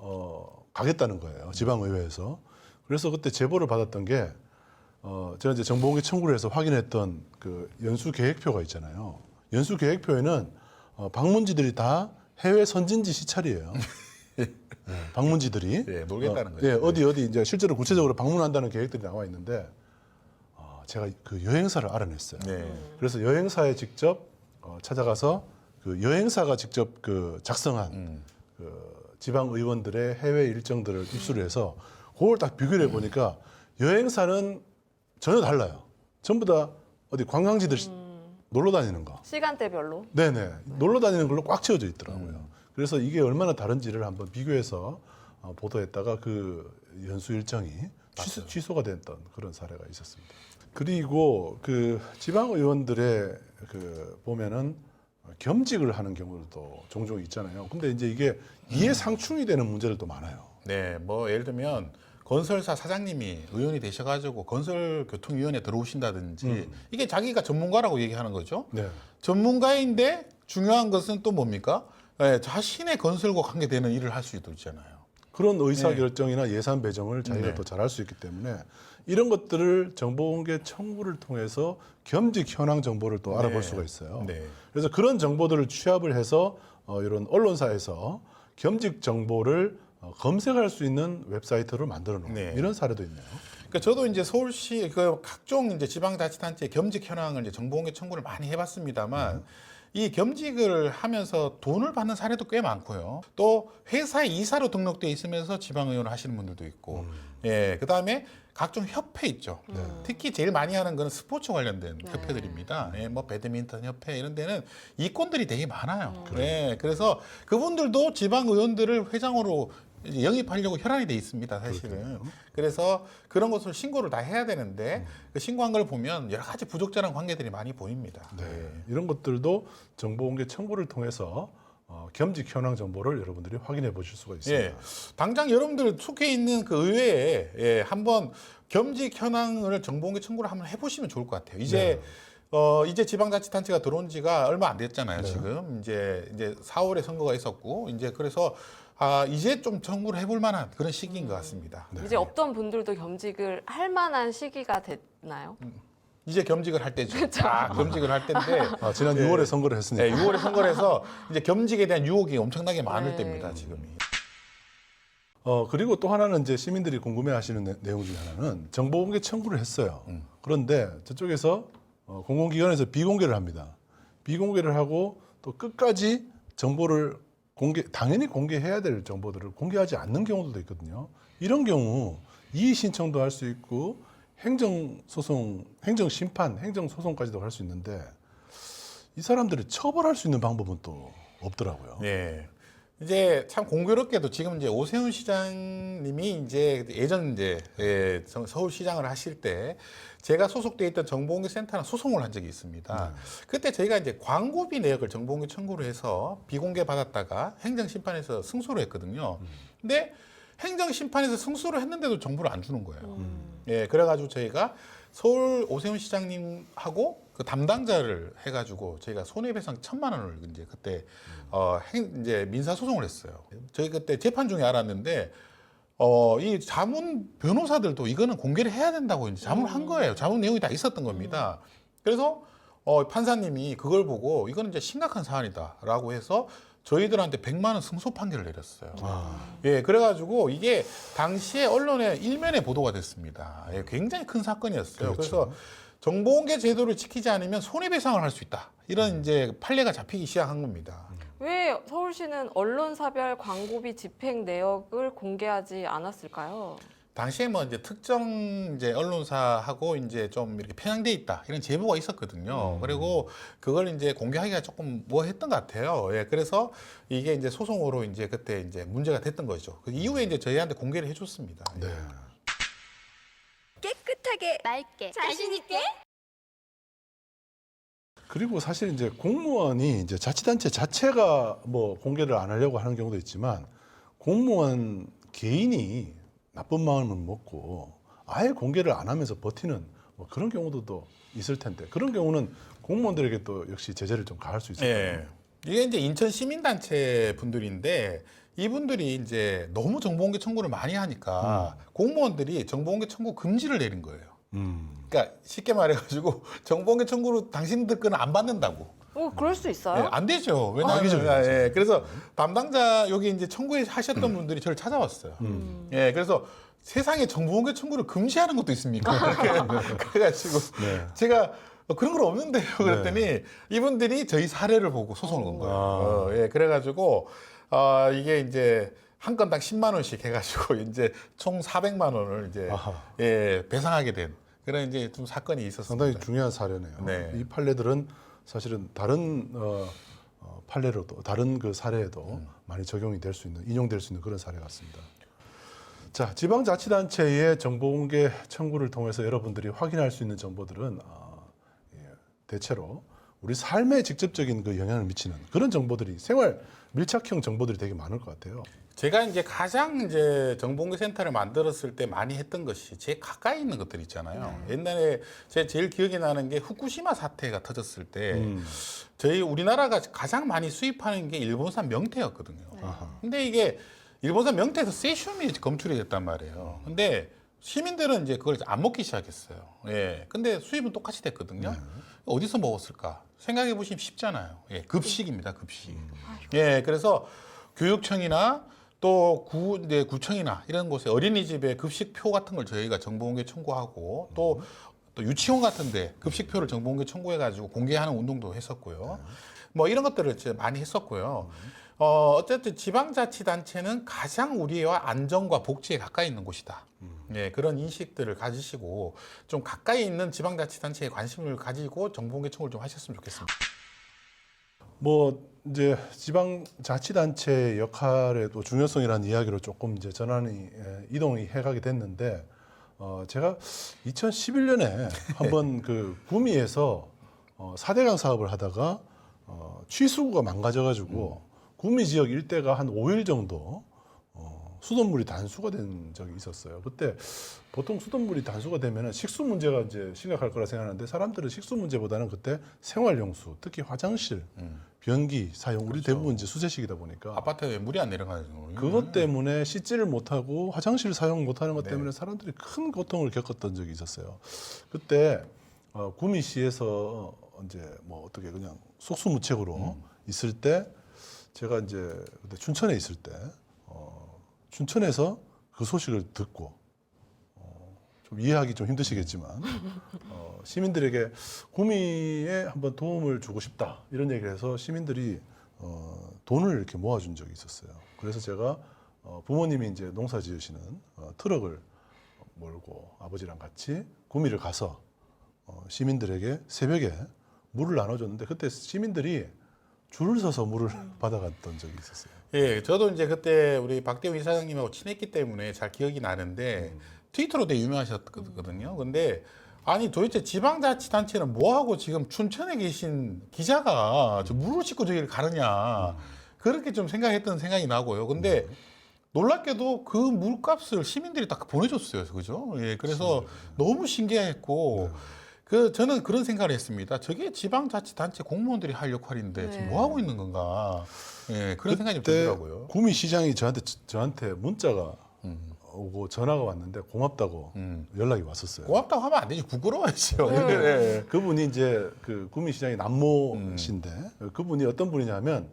[SPEAKER 1] 가겠다는 거예요. 지방 의회에서. 그래서 그때 제보를 받았던 게 제가 이제 정보공개 청구를 해서 확인했던 그 연수 계획표가 있잖아요. 연수 계획표에는 방문지들이 다 해외 선진지 시찰이에요. 네, 방문지들이
[SPEAKER 2] 네, 놀겠다는 거죠.
[SPEAKER 1] 네, 어디 이제 실제로 구체적으로 방문한다는 계획들이 나와 있는데 제가 그 여행사를 알아냈어요.
[SPEAKER 2] 네.
[SPEAKER 1] 그래서 여행사에 직접 찾아가서 그 여행사가 직접 그 작성한 그 지방 의원들의 해외 일정들을 입수를 해서 그걸 딱 비교를 해보니까 여행사는 전혀 달라요. 전부 다 어디 관광지들 놀러 다니는 거.
[SPEAKER 3] 시간대별로.
[SPEAKER 1] 네네. 놀러 다니는 걸로 꽉 채워져 있더라고요. 그래서 이게 얼마나 다른지를 한번 비교해서 보도했다가 그 연수 일정이 취소가 됐던 그런 사례가 있었습니다. 그리고 그 지방 의원들의 그 보면은 겸직을 하는 경우도 종종 있잖아요. 근데 이제 이게 이해 상충이 되는 문제들도 많아요.
[SPEAKER 2] 네, 뭐 예를 들면 건설사 사장님이 의원이 되셔가지고 건설교통위원회에 들어오신다든지 이게 자기가 전문가라고 얘기하는 거죠.
[SPEAKER 1] 네.
[SPEAKER 2] 전문가인데 중요한 것은 또 뭡니까? 네, 자신의 건설과 관계되는 일을 할 수도 있잖아요.
[SPEAKER 1] 그런 의사 결정이나 예산 배정을 자기가
[SPEAKER 2] 네.
[SPEAKER 1] 더 잘할 수 있기 때문에 이런 것들을 정보공개 청구를 통해서 겸직 현황 정보를 또 알아볼
[SPEAKER 2] 네.
[SPEAKER 1] 수가 있어요.
[SPEAKER 2] 네.
[SPEAKER 1] 그래서 그런 정보들을 취합을 해서 이런 언론사에서 겸직 정보를 검색할 수 있는 웹사이트를 만들어 놓은
[SPEAKER 2] 네.
[SPEAKER 1] 이런 사례도 있네요.
[SPEAKER 2] 그러니까 저도 이제 서울시 그 각종 이제 지방자치단체 겸직 현황을 이제 정보공개 청구를 많이 해봤습니다만 이 겸직을 하면서 돈을 받는 사례도 꽤 많고요. 또 회사에 이사로 등록돼 있으면서 지방의원을 하시는 분들도 있고, 예, 그 다음에 각종 협회 있죠. 특히 제일 많이 하는 거는 스포츠 관련된 협회들입니다. 예, 뭐 배드민턴 협회 이런 데는 이권들이 되게 많아요. 예, 그래서 그분들도 지방의원들을 회장으로 이제 영입하려고 혈안이 돼 있습니다, 사실은. 그래서 그런 것을 신고를 다 해야 되는데 그 신고한 걸 보면 여러 가지 부적절한 관계들이 많이 보입니다.
[SPEAKER 1] 네. 이런 것들도 정보공개 청구를 통해서 겸직 현황 정보를 여러분들이 확인해 보실 수가 있습니다.
[SPEAKER 2] 예, 당장 여러분들 속해 있는 그 의회에 예, 한번 겸직 현황을 정보공개 청구를 한번 해보시면 좋을 것 같아요. 이제 이제 지방자치단체가 들어온 지가 얼마 안 됐잖아요. 지금 이제 4월에 선거가 있었고 이제 그래서 이제 좀 청구를 해볼 만한 그런 시기인 것 같습니다.
[SPEAKER 3] 이제 없던 분들도 겸직을 할 만한 시기가 됐나요?
[SPEAKER 2] 이제 겸직을 할 때죠. 겸직을 할 때인데
[SPEAKER 1] 지난 6월에 선거를 했으니까.
[SPEAKER 2] 네, 6월에 선거를 해서 이제 겸직에 대한 유혹이 엄청나게 많을
[SPEAKER 3] 네.
[SPEAKER 2] 때입니다. 지금이.
[SPEAKER 1] 그리고 또 하나는 이제 시민들이 궁금해하시는 내용 중에 하나는 정보공개 청구를 했어요. 그런데 저쪽에서 공공기관에서 비공개를 합니다. 비공개를 하고 또 끝까지 정보를 당연히 공개해야 될 정보들을 공개하지 않는 경우도 있거든요. 이런 경우 이의 신청도 할 수 있고 행정소송, 행정심판, 행정소송까지도 할 수 있는데 이 사람들을 처벌할 수 있는 방법은 또 없더라고요.
[SPEAKER 2] 네. 이제 참 공교롭게도 지금 이제 오세훈 시장님이 이제 예전 이제 서울시장을 하실 때 제가 소속돼 있던 정보공개센터랑 소송을 한 적이 있습니다. 그때 저희가 이제 광고비 내역을 정보공개 청구를 해서 비공개 받았다가 행정심판에서 승소를 했거든요. 근데 행정심판에서 승소를 했는데도 정보를 안 주는 거예요. 예, 그래가지고 저희가 서울 오세훈 시장님하고 그 담당자를 해가지고 저희가 손해배상 1,000만 원을 이제 그때 이제 민사 소송을 했어요. 저희 그때 재판 중에 알았는데 이 자문 변호사들도 이거는 공개를 해야 된다고 이제 자문을 한 거예요. 자문 내용이 다 있었던 겁니다. 그래서 판사님이 그걸 보고 이거는 이제 심각한 사안이다라고 해서 저희들한테 100만 원 승소 판결을 내렸어요. 예, 그래가지고 이게 당시에 언론에 일면에 보도가 됐습니다. 예, 굉장히 큰 사건이었어요.
[SPEAKER 1] 그렇죠.
[SPEAKER 2] 그래서 정보공개 제도를 지키지 않으면 손해배상을 할 수 있다. 이런 이제 판례가 잡히기 시작한 겁니다.
[SPEAKER 3] 왜 서울시는 언론사별 광고비 집행 내역을 공개하지 않았을까요?
[SPEAKER 2] 당시에 뭐 이제 특정 이제 언론사하고 이제 좀 이렇게 편향돼 있다 이런 제보가 있었거든요. 그리고 그걸 이제 공개하기가 조금 뭐 했던 것 같아요. 예, 그래서 이게 이제 소송으로 이제 그때 이제 문제가 됐던 거죠. 그 이후에 이제 저희한테 공개를 해줬습니다.
[SPEAKER 1] 네.
[SPEAKER 7] 깨끗하게 맑게 자신 있게
[SPEAKER 1] 그리고 사실 이제 공무원이 이제 자치단체 자체가 뭐 공개를 안 하려고 하는 경우도 있지만 공무원 개인이 나쁜 마음을 먹고 아예 공개를 안 하면서 버티는 뭐 그런 경우도 또 있을 텐데 그런 경우는 공무원들에게 또 역시 제재를 좀 가할 수 있을까요?
[SPEAKER 2] 예. 이게 이제 인천 시민단체 분들인데 이분들이 이제 너무 정보공개 청구를 많이 하니까 공무원들이 정보공개 청구 금지를 내린 거예요. 그러니까 쉽게 말해가지고 정보공개 청구로 당신들 거는 안 받는다고.
[SPEAKER 3] 그럴 수
[SPEAKER 2] 예,
[SPEAKER 3] 있어요?
[SPEAKER 2] 안 되죠. 왜냐하면
[SPEAKER 1] 악의적이죠.
[SPEAKER 2] 예, 그래서 담당자 여기 이제 청구하셨던 분들이 저를 찾아왔어요. 예, 그래서 세상에 정보공개 청구를 금지하는 것도 있습니까? 그래가지고
[SPEAKER 1] 네.
[SPEAKER 2] 제가 그런 건 없는데요. 그랬더니 이분들이 저희 사례를 보고 소송을 건 거예요. 예, 그래가지고 이게 이제 한 건당 10만 원씩 해가지고 이제 총 400만 원을 이제
[SPEAKER 1] 아하.
[SPEAKER 2] 예, 배상하게 된 그런 이제 좀 사건이 있었습니다.
[SPEAKER 1] 상당히 중요한 사례네요.
[SPEAKER 2] 네.
[SPEAKER 1] 이 판례들은 사실은 다른 판례로도 다른 그 사례에도 많이 적용이 될 수 있는 인용될 수 있는 그런 사례 같습니다. 자, 지방자치단체의 정보공개 청구를 통해서 여러분들이 확인할 수 있는 정보들은 대체로 우리 삶에 직접적인 그 영향을 미치는 그런 정보들이 생활 밀착형 정보들이 되게 많을 것 같아요.
[SPEAKER 2] 제가 이제 가장 이제 정보공개 센터를 만들었을 때 많이 했던 것이 제 가까이 있는 것들 있잖아요. 옛날에 제 제일 기억이 나는 게 후쿠시마 사태가 터졌을 때 저희 우리나라가 가장 많이 수입하는 게 일본산 명태였거든요. 근데 이게 일본산 명태에서 세슘이 검출이 됐단 말이에요. 근데 시민들은 이제 그걸 안 먹기 시작했어요. 예. 근데 수입은 똑같이 됐거든요. 어디서 먹었을까? 생각해 보시면 쉽잖아요. 예. 급식입니다. 급식. 예. 그래서 교육청이나 또 구청이나 이런 곳에 어린이집에 급식표 같은 걸 저희가 정보공개 청구하고 또 유치원 같은데 급식표를 정보공개 청구해가지고 공개하는 운동도 했었고요. 뭐 이런 것들을 이제 많이 했었고요. 어쨌든 지방자치단체는 가장 우리와 안전과 복지에 가까이 있는 곳이다. 예, 그런 인식들을 가지시고 좀 가까이 있는 지방자치단체에 관심을 가지고 정보공개 청구를 좀 하셨으면 좋겠습니다.
[SPEAKER 1] 뭐 이제 지방자치단체의 역할의 또 중요성이라는 이야기로 조금 이제 전환이 이동이 해가게 됐는데 제가 2011년에 한번 그 구미에서 4대강 사업을 하다가 취수구가 망가져가지고 구미 지역 일대가 한 5일 정도 수돗물이 단수가 된 적이 있었어요. 그때 보통 수돗물이 단수가 되면 식수 문제가 이제 심각할 거라 생각하는데 사람들은 식수 문제보다는 그때 생활용수, 특히 화장실, 변기 사용 우리 대부분 이제 수세식이다 보니까
[SPEAKER 2] 아파트에 물이 안 내려가는 거예요.
[SPEAKER 1] 그것 때문에 씻지를 못하고 화장실 사용 못하는 것 때문에 사람들이 큰 고통을 겪었던 적이 있었어요. 그때 구미시에서 이제 뭐 어떻게 그냥 속수무책으로 있을 때 제가 이제 그때 춘천에 있을 때 춘천에서 그 소식을 듣고 좀 이해하기 좀 힘드시겠지만 시민들에게 구미에 한번 도움을 주고 싶다 이런 얘기를 해서 시민들이 돈을 이렇게 모아준 적이 있었어요. 그래서 제가 부모님이 이제 농사 지으시는 트럭을 몰고 아버지랑 같이 구미를 가서 시민들에게 새벽에 물을 나눠줬는데 그때 시민들이 줄을 서서 물을 받아갔던 적이 있었어요.
[SPEAKER 2] 예, 저도 이제 그때 우리 박대웅 이사장님하고 친했기 때문에 잘 기억이 나는데 트위터로 되게 유명하셨거든요. 근데 아니 도대체 지방자치단체는 뭐하고 지금 춘천에 계신 기자가 저 물을 싣고 저기를 가느냐 그렇게 좀 생각했던 생각이 나고요. 근데 놀랍게도 그 물값을 시민들이 딱 보내줬어요. 그죠? 예, 그래서 너무 신기했고 저는 그런 생각을 했습니다. 저게 지방자치단체 공무원들이 할 역할인데 지금 뭐 하고 있는 건가? 예, 그런 생각이 좀
[SPEAKER 1] 그때
[SPEAKER 2] 들더라고요.
[SPEAKER 1] 구미시장이 저한테 문자가 오고 전화가 왔는데 고맙다고 연락이 왔었어요.
[SPEAKER 2] 고맙다고 하면 안 되지. 부끄러워야죠. 예.
[SPEAKER 1] 그분이 이제 그 구미시장의 남모신데 그분이 어떤 분이냐면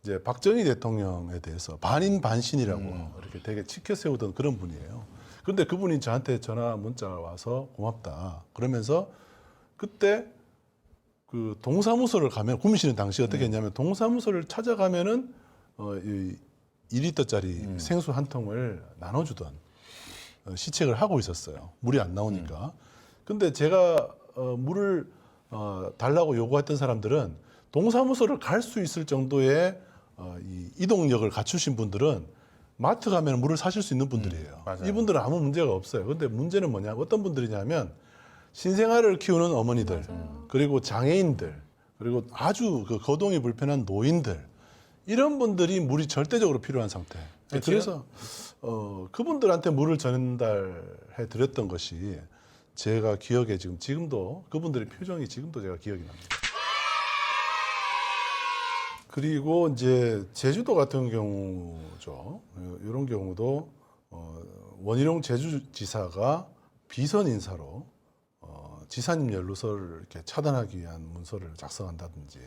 [SPEAKER 1] 이제 박정희 대통령에 대해서 반인 반신이라고 이렇게 되게 치켜 세우던 그런 분이에요. 그런데 그분이 저한테 전화 문자가 와서 고맙다 그러면서 그때 그 동사무소를 가면 구미시는 당시 어떻게 했냐면 동사무소를 찾아가면은 이 2리터짜리 생수 한 통을 나눠주던 시책을 하고 있었어요. 물이 안 나오니까. 근데 제가 물을 달라고 요구했던 사람들은 동사무소를 갈 수 있을 정도의 이 이동력을 갖추신 분들은 마트 가면 물을 사실 수 있는 분들이에요.
[SPEAKER 2] 맞아요.
[SPEAKER 1] 이분들은 아무 문제가 없어요. 근데 문제는 뭐냐? 어떤 분들이냐면 신생아를 키우는 어머니들, 그리고 장애인들, 그리고 아주 그 거동이 불편한 노인들 이런 분들이 물이 절대적으로 필요한 상태.
[SPEAKER 2] 그렇죠.
[SPEAKER 1] 그래서 그분들한테 물을 전달해 드렸던 것이 제가 기억에 지금도 그분들의 표정이 지금도 제가 기억이 납니다. 그리고 이제 제주도 같은 경우죠. 이런 경우도 원희룡 제주지사가 비선 인사로 지사님 연루서를 이렇게 차단하기 위한 문서를 작성한다든지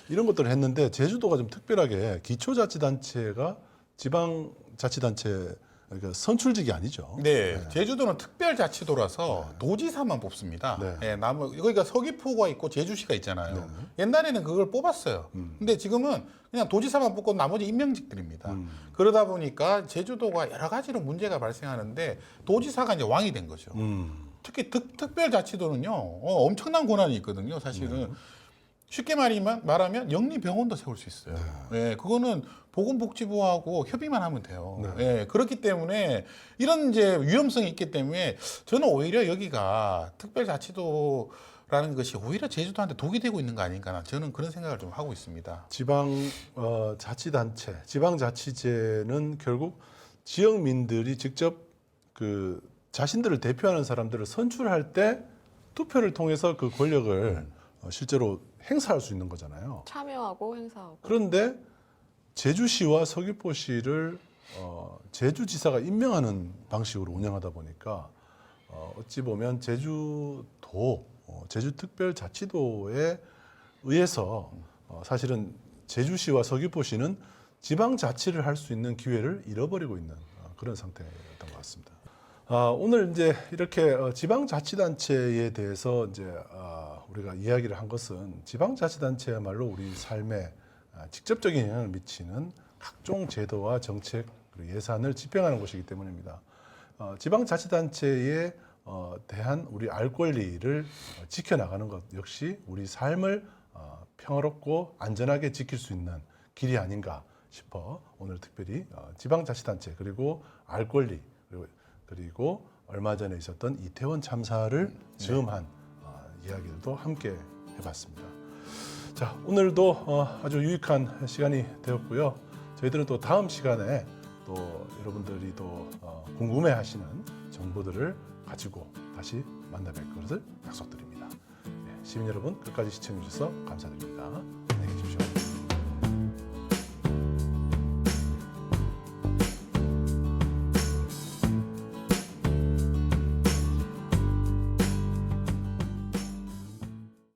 [SPEAKER 1] 이런 것들을 했는데 제주도가 좀 특별하게 기초자치단체가 지방자치단체 그러니까 선출직이 아니죠.
[SPEAKER 2] 네, 제주도는 특별자치도라서 도지사만 뽑습니다.
[SPEAKER 1] 네.
[SPEAKER 2] 네, 그러니까 서귀포가 있고 제주시가 있잖아요. 옛날에는 그걸 뽑았어요. 근데 지금은 그냥 도지사만 뽑고 나머지 임명직들입니다. 그러다 보니까 제주도가 여러 가지로 문제가 발생하는데 도지사가 이제 왕이 된 거죠. 특히 특별자치도는요, 엄청난 권한이 있거든요. 사실은 쉽게 말하면 영리병원도 세울 수 있어요. 네, 그거는 보건복지부하고 협의만 하면 돼요. 네, 그렇기 때문에 이런 이제 위험성이 있기 때문에 저는 오히려 여기가 특별자치도라는 것이 오히려 제주도한테 독이 되고 있는 거 아닌가 저는 그런 생각을 좀 하고 있습니다.
[SPEAKER 1] 자치단체, 지방자치제는 결국 지역민들이 직접 그 자신들을 대표하는 사람들을 선출할 때 투표를 통해서 그 권력을 실제로 행사할 수 있는 거잖아요.
[SPEAKER 3] 참여하고 행사하고.
[SPEAKER 1] 그런데 제주시와 서귀포시를 제주지사가 임명하는 방식으로 운영하다 보니까 어찌 보면 제주특별자치도에 의해서 사실은 제주시와 서귀포시는 지방자치를 할 수 있는 기회를 잃어버리고 있는 그런 상태였던 것 같습니다. 오늘 이제 이렇게 지방자치단체에 대해서 이제 우리가 이야기를 한 것은 지방자치단체야말로 우리 삶에 직접적인 영향을 미치는 각종 제도와 정책 그리고 예산을 집행하는 곳이기 때문입니다. 지방자치단체에 대한 우리 알 권리를 지켜나가는 것 역시 우리 삶을 평화롭고 안전하게 지킬 수 있는 길이 아닌가 싶어 오늘 특별히 지방자치단체 그리고 알 권리 그리고 얼마 전에 있었던 이태원 참사를 즈음한 이야기들도 함께 해봤습니다. 자, 오늘도 아주 유익한 시간이 되었고요. 저희들은 또 다음 시간에 또 여러분들이 또 궁금해하시는 정보들을 가지고 다시 만나뵐 것을 약속드립니다. 시민 여러분 끝까지 시청해 주셔서 감사드립니다. 안녕히 계십시오.